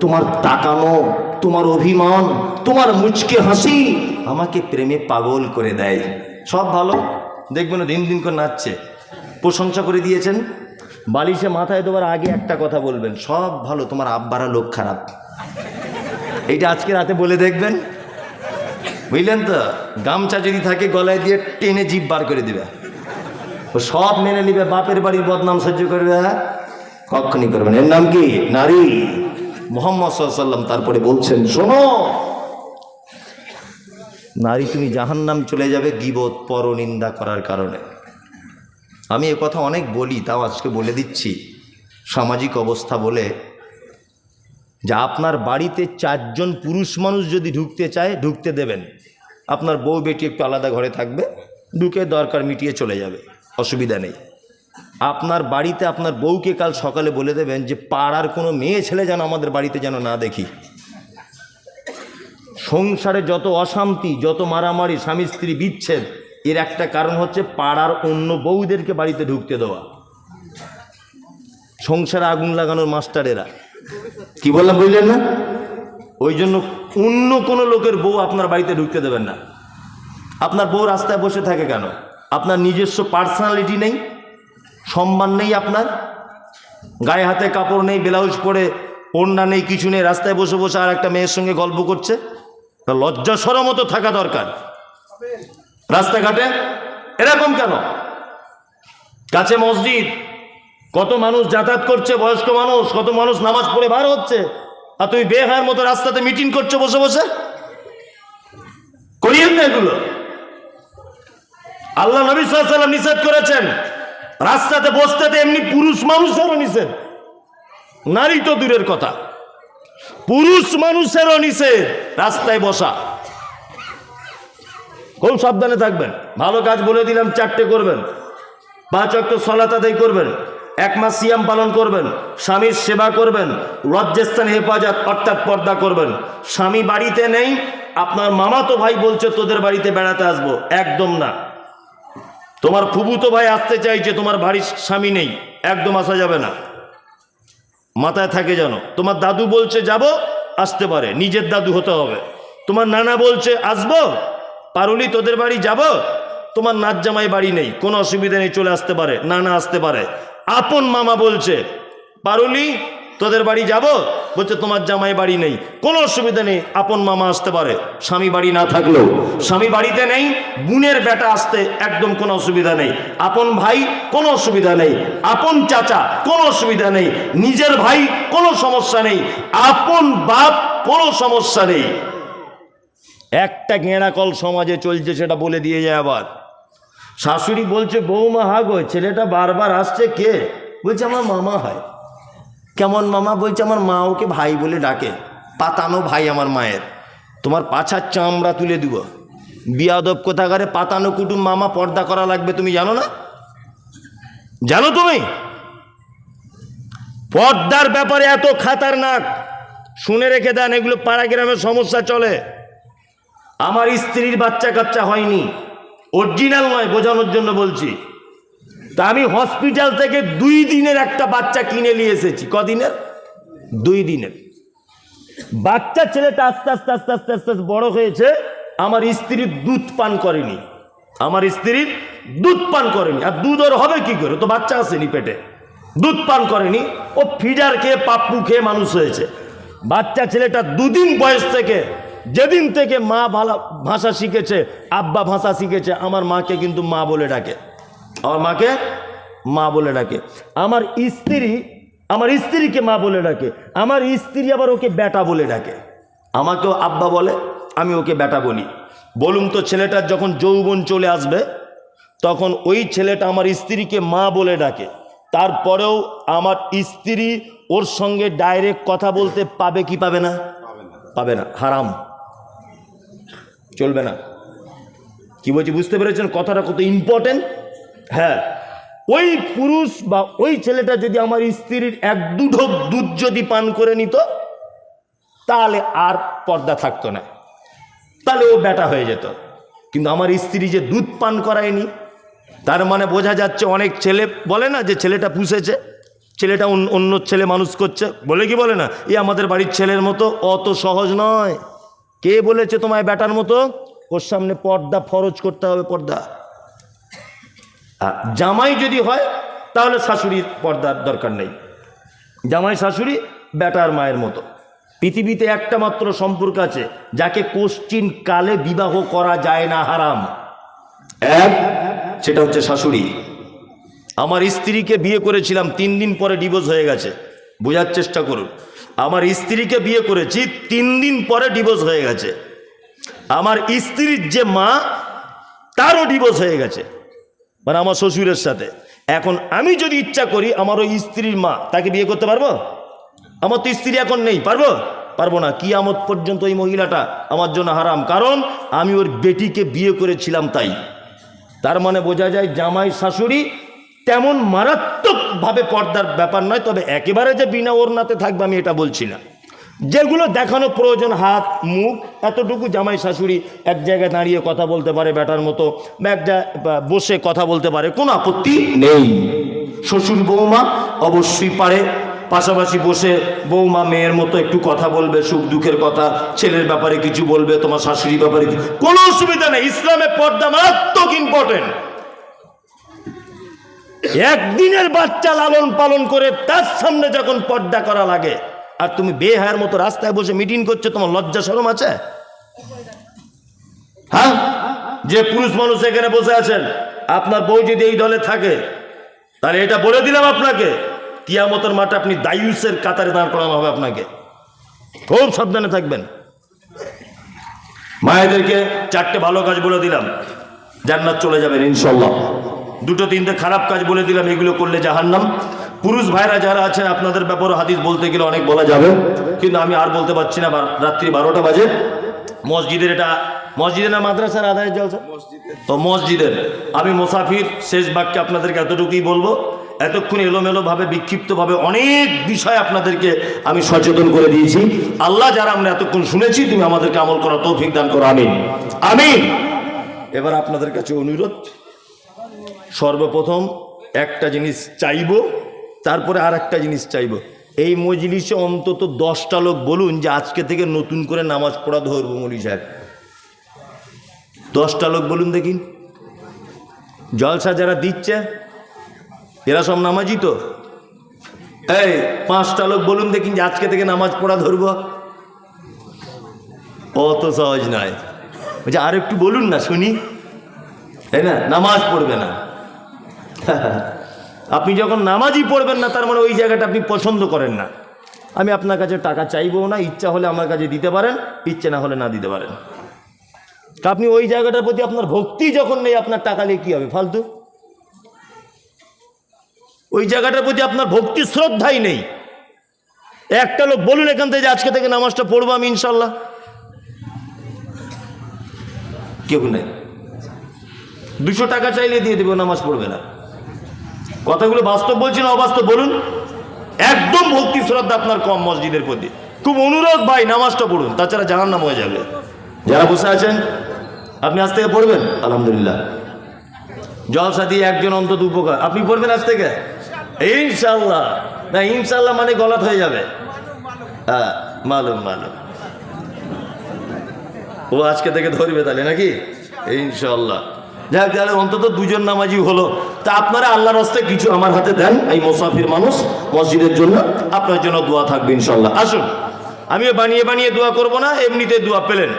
তোমার তাকানো, তোমার অভিমান, তোমার মুচকে হাসি আমাকে প্রেমে পাগল করে দেয়। সব ভালো, দেখবেন দিন দিন করে নাচছে। প্রশংসা করে দিয়েছেন, বালিশে মাথায় দেওয়ার আগে একটা কথা বলবেন, সব ভালো, তোমার আব্বারা লোক খারাপ। এইটা আজকে রাতে বলে দেখবেন, বুঝলেন তো? গামছা যদি থাকে গলায় দিয়ে টেনে জিভ বার করে দিবে। ও সব মেনে নিবে, বাপের বাড়ির বদনাম সহ্য করবে কখনই করবেন। এর নাম কি? নারী। মুহাম্মদ সাল্লাল্লাহু আলাইহি ওয়াসাল্লাম তারপরে বলছেন, শোনো নারী, তুমি জাহান্নাম চলে যাবে গীবত, পরনিন্দা করার কারণে। আমি এ কথা অনেক বলি, তাও আজকে বলে দিচ্ছি, সামাজিক অবস্থা বলে, যে আপনার বাড়িতে 4 জন পুরুষ মানুষ যদি ঢুকতে চায় ঢুকতে দেবেন। আপনার বউ বেটি একটু আলাদা ঘরে থাকবে, ঢুকে দরকার মিটিয়ে চলে যাবে, অসুবিধা নেই। আপনার বাড়িতে আপনার বউকে কাল সকালে বলে দেবেন যে পাড়ার কোনো মেয়ে ছেলে যেন আমাদের বাড়িতে যেন না দেখি। সংসারে যত অশান্তি, যত মারামারি, স্বামী স্ত্রী বিচ্ছেদ, এর একটা কারণ হচ্ছে পাড়ার অন্য বউদেরকে বাড়িতে ঢুকতে দেওয়া। সংসারে আগুন লাগানোর মাস্টারেরা, কি বললাম বুঝলেন না? ওই জন্য অন্য কোনো লোকের বউ আপনার বাড়িতে ঢুকতে দেবেন না। আপনার বউ রাস্তায় বসে থাকে কেন? আপনার নিজস্ব পার্সোনালিটি নেই, সম্মান নেই, আপনার গায়ে হাতে কাপড় নেই, ব্লাউজ পরে, ওড়না নেই, কিছু নেই, রাস্তায় বসে বসে আর একটা মেয়ের সঙ্গে গল্প করছে। লজ্জা শরম তো থাকা দরকার রাস্তাঘাটে। এরকম কেন? কাছে মসজিদ, কত মানুষ যাতায়াত করছে, বয়স্ক মানুষ, কত মানুষ নামাজ পড়ে বার হচ্ছে, আর তুমি বেহায়ার মতো রাস্তাতে মিটিং করছো বসে বসে। করিয়েন না এগুলো। আল্লাহ নবী সাল্লাল্লাহু আলাইহি ওয়াসাল্লাম নিষেধ করেছেন রাস্তাতে বসতে, এমনি পুরুষ মানুষেরও নিষেধ, নারী তো দূরের কথা, পুরুষ মানুষেরও নিষেধ রাস্তায় বসা। খুব সাবধানে থাকবেন। ভালো কাজ বলে দিলাম, 4টে করবেন, 5 ওয়াক্ত সালাত আদায় করবেন, 1 মাস সিয়াম পালন করবেন, স্বামীর সেবা করবেন, লজ্জাস্থান হেফাজত অর্থাৎ পর্দা করবেন। স্বামী বাড়িতে নেই, আপনার মামাতো ভাই বলছে তোদের বাড়িতে বেড়াতে আসবো, একদম না। তোমার ফুফুতো ভাই আসতে চাইছে, তোমার বাড়ির স্বামী নেই, একদম আসা যাবে না, মাথায় থাকে যেন। তোমার দাদু বলছে যাব, আসতে পারে, নিজের দাদু হতে হবে। তোমার নানা বলছে আসবো, পারুলি তোদের বাড়ি যাব, তোমার নাচ জামাই বাড়ি নেই, কোনো অসুবিধা নেই, চলে আসতে পারে, নানা আসতে পারে। আপন মামা বলছে পারুলি তোদের বাড়ি যাব, বলছে তোমার জামাই বাড়ি নেই, কোনো অসুবিধা নেই, আপন মামা আসতে পারে। স্বামী বাড়ি না থাকলেও, স্বামী বাড়িতে নেই, বোনের বেটা আসতে একদম কোনো অসুবিধা নেই, আপন ভাই কোনো অসুবিধা নেই, আপন চাচা কোনো অসুবিধা নেই, নিজের ভাই কোনো সমস্যা নেই, আপন বাপ কোনো সমস্যা নেই। একটা গেঁড়াকল সমাজে চলছে, সেটা বলে দিয়ে যায়। আবার শাশুড়ি বলছে বৌমা হাগো, ছেলেটা বারবার আসছে, কে? বলছে আমার মামা হয়। কেমন মামা? বলছে আমার মা ওকে ভাই বলে ডাকে, পাতানো ভাই আমার মায়ের। তোমার পাছার চামড়া তুলে দিব, বিয়াদব কোথাকারে, পাতানো কুটুম মামা, পর্দা করা লাগবে, তুমি জানো না? জানো তুমি? পর্দার ব্যাপারে এত খাতারনাক, শুনে রেখে দেন, এগুলো পাড়া গ্রামের সমস্যা চলে। আমার স্ত্রীর বাচ্চা কাচ্চা হয়নি, অরিজিনাল নয়, বোঝানোর জন্য বলছি। তা আমি হসপিটাল থেকে 2 দিনের একটা বাচ্চা কিনে নিয়ে এসেছি। কদিনের? 2 দিনের বাচ্চা। ছেলেটা আস্তে আস্তে আস্তে আস্তে আস্তে বড় হয়েছে, আমার স্ত্রীর দুধ পান করেনি, আমার স্ত্রীর দুধ পান করেনি। আর দুধ ওর হবে কি করে, তো বাচ্চা আসেনি পেটে, দুধ পান করেনি, ও ফিডার খেয়ে পাপ্পু খেয়ে মানুষ হয়েছে। বাচ্চা ছেলেটা 2 দিন বয়স থেকে যেদিন থেকে মা ভাষা শিখেছে, আব্বা ভাষা শিখেছে, আমার মাকে কিন্তু মা বলে ডাকে, আমার মাকে মা বলে ডাকে। আমার স্ত্রীকে মা বলে ডাকে, আমার স্ত্রী আবার ওকে বেটা বলে ডাকে। আমাকেও আব্বা বলে, আমি ওকে বেটা বলি। বলুন তো, ছেলেটার যখন যৌবন চলে আসবে তখন ওই ছেলেটা আমার স্ত্রীকে মা বলে ডাকে, তারপরেও আমার স্ত্রী ওর সঙ্গে ডাইরেক্ট কথা বলতে পাবে কি পাবে না? পাবে না, হারাম, চলবে না। কি বলছি বুঝতে পেরেছেন কথাটা কত ইম্পর্টেন্ট? হ্যাঁ, ওই পুরুষ বা ওই ছেলেটা যদি আমার স্ত্রীর 1-2 ঢোক দুধ যদি পান করে নিত, তাহলে আর পর্দা থাকতো না, তাহলে ও বেটা হয়ে যেত। কিন্তু আমার স্ত্রী যে দুধ পান করায়নি, তার মানে বোঝা যাচ্ছে অনেক ছেলে বলে না যে ছেলেটা পুষেছে, ছেলেটা অন্য ছেলে মানুষ করছে, বলে কি বলে না, এ আমাদের বাড়ির ছেলের মতো। অত সহজ নয়। কে বলেছে তোমায় বেটার মতো? ওর সামনে পর্দা ফরজ করতে হবে, পর্দা। জামাই যদি হয় তাহলে শাশুড়ির পর্দার দরকার নেই। জামাই শাশুড়ি বেটার মায়ের মতো। পৃথিবীতে একটা মাত্র সম্পর্ক আছে যাকে কোশ্চিন কালে বিবাহ করা যায় না, হারাম। সেটা হচ্ছে শাশুড়ি। আমার স্ত্রীকে বিয়ে করেছিলাম, 3 দিন পরে ডিভোর্স হয়ে গেছে। বোঝার চেষ্টা করুন, আমার স্ত্রীকে বিয়ে করেছি, 3 দিন পরে ডিভোর্স হয়ে গেছে। আমার স্ত্রীর যে মা, তারও ডিভোর্স হয়ে গেছে, মানে আমার শ্বশুরের সাথে। এখন আমি যদি ইচ্ছা করি আমার ওই স্ত্রীর মা তাকে বিয়ে করতে পারবো? আমার তো স্ত্রী এখন নেই, পারবো না। কিয়ামত পর্যন্ত ওই মহিলাটা আমার জন্য হারাম, কারণ আমি ওর বেটিকে বিয়ে করেছিলাম তাই। তার মানে বোঝা যায় জামাই শাশুড়ি তেমন মারাত্মকভাবে পর্দার ব্যাপার নয়। তবে একেবারে যে বিনা ওড়নাতে থাকবে আমি এটা বলছি না। যেগুলো দেখানো প্রয়োজন, হাত মুখ, এতটুকু জামাই শাশুড়ি এক জায়গায় দাঁড়িয়ে কথা বলতে পারে বেটার মতো, বা একটা বসে কথা বলতে পারে, কোনো আপত্তি নেই। শ্বশুর বৌমা অবশ্যই পারে পাশাপাশি বসে বৌমা মেয়ের মতো একটু কথা বলবে, সুখ দুঃখের কথা, ছেলের ব্যাপারে কিছু বলবে, তোমার শাশুড়ির ব্যাপারে কোনো অসুবিধা নেই। ইসলামে পর্দা মারাত্মক ইম্পর্টেন্ট। একদিনের বাচ্চা লালন পালন করে তার সামনে যখন পর্দা করা লাগে, আর তুমি বেহায়ার মতো রাস্তায় বসে মিটিং করছো, তোমার লজ্জা শরম আছে? হ্যাঁ, যে পুরুষ মানুষ এখানে বসে আছেন, আপনার বউ যদি এই দলে থাকে, তাহলে এটা বলে দিলাম আপনাকে, কিয়ামতের মাঠে আপনি দায়ুসের কাতারে দাঁড় করানো হবে আপনাকে। খুব সাবধানে থাকবেন। মায়েদেরকে 4টে ভালো কাজ বলে দিলাম, জান্নাত চলে যাবেন ইনশাল্লাহ। 2-3টে খারাপ কাজ বলে দিলাম, এগুলো করলে জাহান্নাম। পুরুষ ভাইরা যারা আছেন, আপনাদের ব্যাপারে হাদিস বলতে গেলে অনেক বলা যাবে, কিন্তু আমি আর বলতে পারছি না। রাত্রি 12টা বাজে। মসজিদে না মাদ্রাসার আদায় জলসা? তো মসজিদের। আমি মুসাফির, শেষ বাক্যে আপনাদেরকে এতটুকুই বলবো। এতক্ষণ এলোমেলোভাবে বিক্ষিপ্তভাবে অনেক বিষয় আপনাদেরকে আমি সচেতন করে দিয়েছি। আল্লাহ যারা আমরা এতক্ষণ শুনেছি, তুমি আমাদেরকে আমল করার তৌফিক দান করো, আমিন আমিন। এবার আপনাদের কাছে অনুরোধ, সর্বপ্রথম একটা জিনিস চাইব, তারপরে আর একটা জিনিস চাইব। এই মজলিসে অন্তত 10টা লোক বলুন যে আজকে থেকে নতুন করে নামাজ পড়া ধরবো মৌলী সাহেব। 10টা লোক বলুন দেখি। জলসা যারা দিচ্ছে এরা সব নামাজি তো? এই 5টা লোক বলুন দেখি যে আজকে থেকে নামাজ পড়া ধরবো। অত সহজ নয়। বলছে আর একটু বলুন না শুনি, তাই না? নামাজ পড়বে না। আপনি যখন নামাজই পড়বেন না, তার মানে ওই জায়গাটা আপনি পছন্দ করেন না। আমি আপনার কাছে টাকা চাইবো না, ইচ্ছা হলে আমার কাছে দিতে পারেন, ইচ্ছে না হলে না দিতে পারেন। আপনি ওই জায়গাটার প্রতি আপনার ভক্তি যখন নেই, আপনার টাকা নিয়ে কী হবে? ফালতু। ওই জায়গাটার প্রতি আপনার ভক্তি শ্রদ্ধাই নেই। একটা লোক বলুন এখান থেকে যে আজকে থেকে নামাজটা পড়বো আমি ইনশাল্লাহ। কেউ নেই। 200 টাকা চাইলে দিয়ে দেবো, নামাজ পড়বে না। কথাগুলো বাস্তব বলছি না অবাস্তব বলুন? একদম ভক্তি শ্রদ্ধা আপনার কম মসজিদের প্রতি। খুব অনুরোধ ভাই, নামাজটা পড়ুন, তাছাড়া জাহান্নাম হয়ে যাবে। যারা বসে আছেন আপনি আজ থেকে পড়বেন আলহামদুলিল্লাহ। জলসা দিয়ে একজন অন্তত উপকার, আপনি পড়বেন আজ থেকে ইনশাল্লাহ। না ইনশাল্লাহ মানে গলত হয়ে যাবে। হ্যাঁ মালুম। ও আজকে থেকে ধরবে তাহলে নাকি? ইনশাল্লাহ। যাক, তাহলে অন্তত 2জন নামাজি হলো। তা আপনারা আল্লাহর রাস্তায় কিছু আমার হাতে দেন, এই মুসাফির মানুষ মসজিদের জন্য, আপনার জন্য দোয়া থাকবে ইনশাল্লাহ। আসুন আমিও বানিয়ে বানিয়ে দোয়া করব না, এমনিতে দোয়া পেলেন,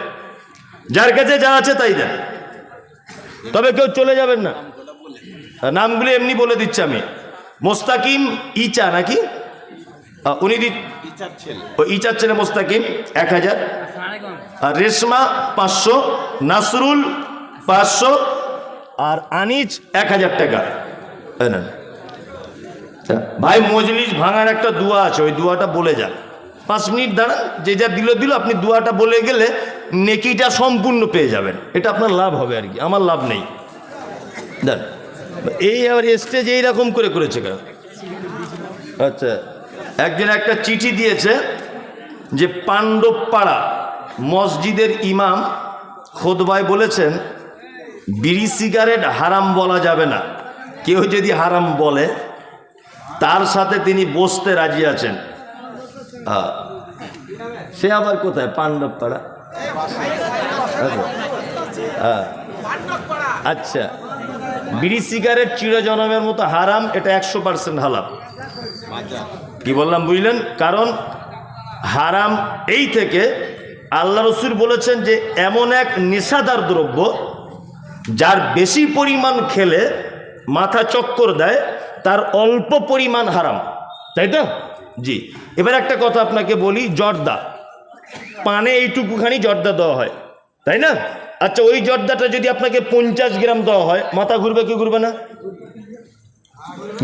যার কাছে যা আছে তাই দেন। তবে কেউ চলে যাবেন না, নামগুলো এমনি বলে দিচ্ছি আমি। মোস্তাকিম ইচা নাকি, উনি ইচার ছেলে মোস্তাকিম 1000, আর রেশমা 500, নাসরুল 500, আর আনিজ 1000 টাকা। ভাই মজলিস ভাঙার একটা দোয়া আছে, ওই দোয়াটা বলে যান। 5 মিনিট দাঁড়ান, যে যা দিল আপনি দোয়াটা বলে গেলে নেকিটা সম্পূর্ণ পেয়ে যাবেন, এটা আপনার লাভ হবে আর কি, আমার লাভ নেই। দেন এই আবার স্টেজে এইরকম করে করেছে কেন? আচ্ছা, একজন একটা চিঠি দিয়েছে যে পাণ্ডবপাড়া মসজিদের ইমাম খুতবায় বলেছেন বিড়ি সিগারেট হারাম বলা যাবে না, কেউ যদি হারাম বলে তার সাথে তিনি বসতে রাজি আছেন। সে আবার কোথায়? পাণ্ডবপাড়া। আচ্ছা, বিড়ি সিগারেট চিরজনমের মতো হারাম, এটা 100% হালাল। কি বললাম বুঝলেন? কারণ হারাম এই থেকে আল্লাহ রসুল বলেছেন যে এমন এক নেশাদার দ্রব্য যার বেশি পরিমাণ খেলে মাথা চক্কর দেয়, তার অল্প পরিমাণ হারাম, তাই তো? জি। এবার একটা কথা আপনাকে বলি, জর্দা, পানে এইটুকুখানি জর্দা দেওয়া হয়, তাই না? আচ্ছা, ওই জর্দাটা যদি আপনাকে 50 গ্রাম দেওয়া হয়, মাথা ঘুরবে কি ঘুরবে না?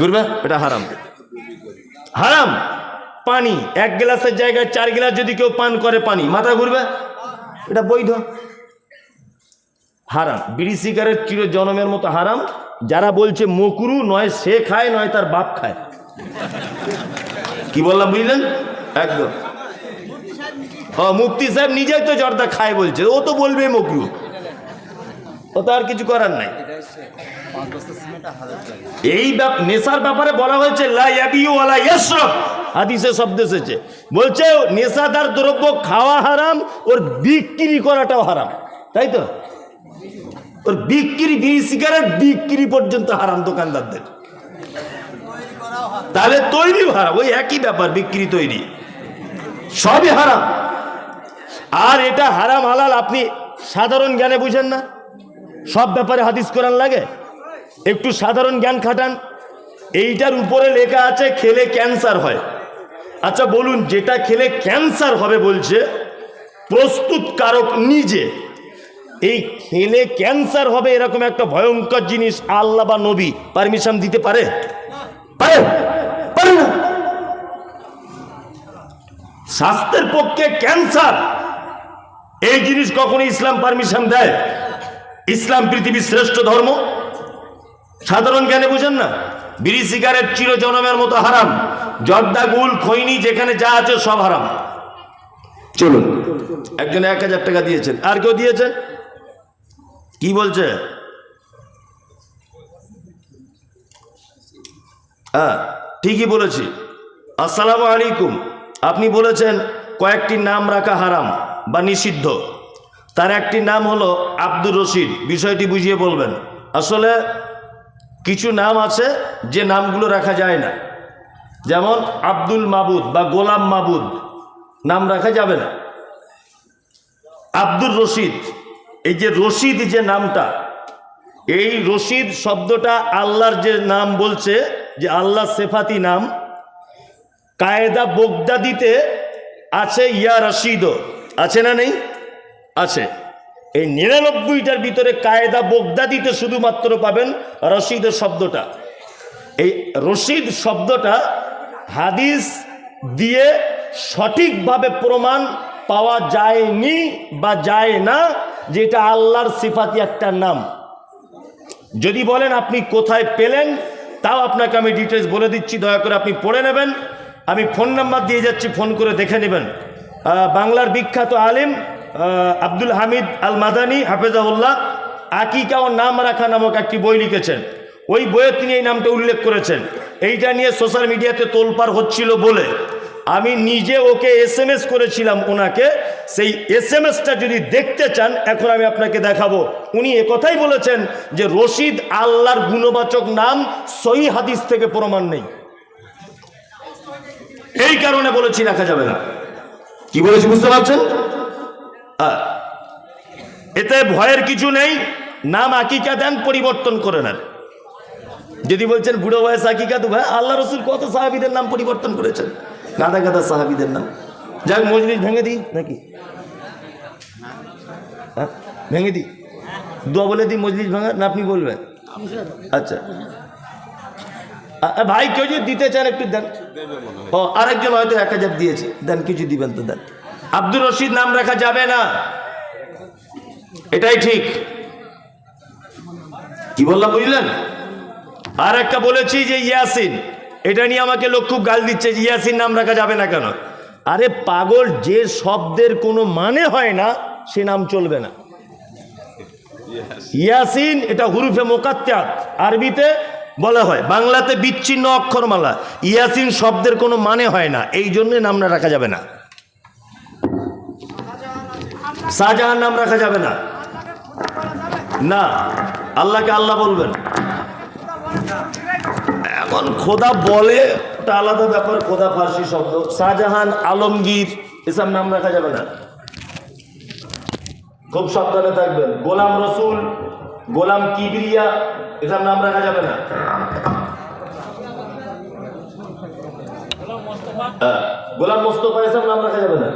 ঘুরবে। এটা হারাম, হারাম। পানি 1 গ্লাসের জায়গায় 4 গ্লাস যদি কেউ পান করে পানি, মাথা ঘুরবে? এটা বৈধ, হারাম। বিড়ি সিগারেট চিরজনমের মতো হারাম। যারা বলছে মকরু, নয় সে খায় নয় তার বাপ খায়। কি বললাম বুঝলেন? একদম। মুফতি সাহেব নিজেই তো জর্দা খায় বলছে, ও তো বলবে মকরু, ও তো আর কিছু করার নাই। এই নেশার ব্যাপারে বলা হয়েছে লা ইয়াবিউ ওয়ালা ইয়াশরাব, হাদিসে শব্দ এসেছে, বলছে নেশাদার দ্রব্য খাওয়া হারাম, ওর বিক্রি করাটাও হারাম, তাই তো? ওর বিক্রি, বিড়ি সিগারেট বিক্রি পর্যন্ত হারাম দোকানদারদের। তাহলে তৈরি হারাম, ওই একই ব্যাপার, বিক্রি তৈরি সবই হারাম। আর এটা হারাম হালাল আপনি সাধারণ জ্ঞানে বুঝেন না, সব ব্যাপারে হাদিস কোরআন লাগে, একটু সাধারণ জ্ঞান খাটান। এইটার উপরে লেখা আছে খেলে ক্যান্সার হয়। আচ্ছা বলুন, যেটা খেলে ক্যান্সার হবে বলছে প্রস্তুতকারক নিজে, এই খেলে ক্যান্সার হবে এরকম একটা ভয়ঙ্কর জিনিস আল্লাহ বা নবী পারমিশন দিতে পারে? পারে? পারে না। স্বাস্থ্যের পক্ষে ক্যান্সার, এই জিনিস কখনো ইসলাম পারমিশন দেয়? ইসলাম পৃথিবীর শ্রেষ্ঠ ধর্ম, সাধারণ জ্ঞানে বুঝেন না? বিড়ি সিগারেট চিরজনমের মতো হারাম, জর্দা গুল খৈনি যেখানে যা আছে সব হারাম। চলুন, একজন 1000 টাকা দিয়েছেন, আর কেউ দিয়েছেন? কি বলছে? হ্যাঁ ঠিকই বলেছি। আসসালামু আলাইকুম। আপনি বলেছেন কয়েকটি নাম রাখা হারাম বা নিষিদ্ধ, তার একটি নাম হলো আব্দুর রশিদ। বিষয়টি বুঝিয়ে বলবেন। আসলে কিছু নাম আছে যে নামগুলো রাখা যায় না, যেমন আব্দুল মাবুদ বা গোলাম মাবুদ নাম রাখা যাবে না। আব্দুর রশিদ, এই যে রশিদ যে নামটা, এই রশিদ শব্দটা আল্লাহর যে নাম বলছে, যে আল্লাহ সেফাতি নাম, কায়দা বগদাদিতে আছে ইয়া রশিদ, আছে না নেই? আছে। এই 99টার ভিতরে কায়দা বগদাদিতে শুধুমাত্র পাবেন রশিদ শব্দটা। এই রশিদ শব্দটা হাদিস দিয়ে সঠিকভাবে প্রমাণ পাওয়া যায়নি বা যায় না, যেটা আল্লাহর সিফাতি একটা নাম। যদি বলেন আপনি কোথায় পেলেন, তাও আপনাকে আমি ডিটেলস বলে দিচ্ছি, দয়া করে আপনি পড়ে নেবেন। আমি ফোন নাম্বার দিয়ে যাচ্ছি, ফোন করে দেখে নেবেন। বাংলার বিখ্যাত আলিম আব্দুল হামিদ আল মাদানী হাফেজাহুল্লাহ আকিকা ও নাম রাখা নামক একটি বই লিখেছেন। ওই বইয়ে তিনি এই নামটা উল্লেখ করেছেন। এইটা নিয়ে সোশ্যাল মিডিয়াতে তোলপাড় হচ্ছিল বলে আমি নিজে ওকে SMS করেছিলাম ওনাকে। সেই SMSটা যদি দেখতে চান এখন আমি আপনাকে দেখাবো। উনি একথাই বলেছেন যে রশিদ আল্লাহর গুণবাচক নাম, সহিহ হাদিস থেকে প্রমাণ নেই, এই কারণে বলেছি রাখা যাবে না। কি বলেছি বুঝতে পারছেন? এতে ভয়ের কিছু নেই, নাম আকিকা দেন, পরিবর্তন করে নেন। যদি বলছেন বুড়ো বয়স আকিকা, তো ভাই আল্লাহ রসুল কত সাহাবীদের নাম পরিবর্তন করেছেন, গাদা গাদা সাহাবীদের নাম। যাক মজলিস ভেঙে দিই নাকি? হ্যাঁ ভেঙে দিই, দোয়া বলে দিই মজলিস ভাঙা, না আপনি বলবেন? আচ্ছা ভাই কেউ যদি দিতে চান একটু দেন। ও আরেকজন হয়তো 1000 দিয়েছে, দেন কিছু দিবেন তো দেন। আব্দুর রশিদ নাম রাখা যাবে না, এটাই ঠিক। কি বললাম বুঝলেন? আর একটা বলেছি যে ইয়াসিন, এটা নিয়ে আমাকে লোক খুব গাল দিচ্ছে, যে ইয়াসিন নাম রাখা যাবে না কেন? আরে পাগল, যে শব্দের কোনো মানে হয় না সে নাম চলবে না। ইয়াসিন এটা হুরুফে মুকাত্তাত আরবিতে বলা হয়, বাংলাতে বিচ্ছিন্ন অক্ষরমালা। ইয়াসিন শব্দের কোনো মানে হয় না, এই জন্য নামটা রাখা যাবে না। শাহজাহান নাম রাখা যাবে না, না আল্লাহকে আল্লাহ বলবেন। এখন খোদা বলে ওটা আলাদা ব্যাপার, খোদা ফার্সি শব্দ। শাহজাহান, আলমগীর এসব নাম রাখা যাবে না, খুব সাবধানে থাকবেন। গোলাম রসুল, গোলাম কিবরিয়া এসব নাম রাখা যাবে না। গোলাম মোস্তফা এসব নাম রাখা যাবে না।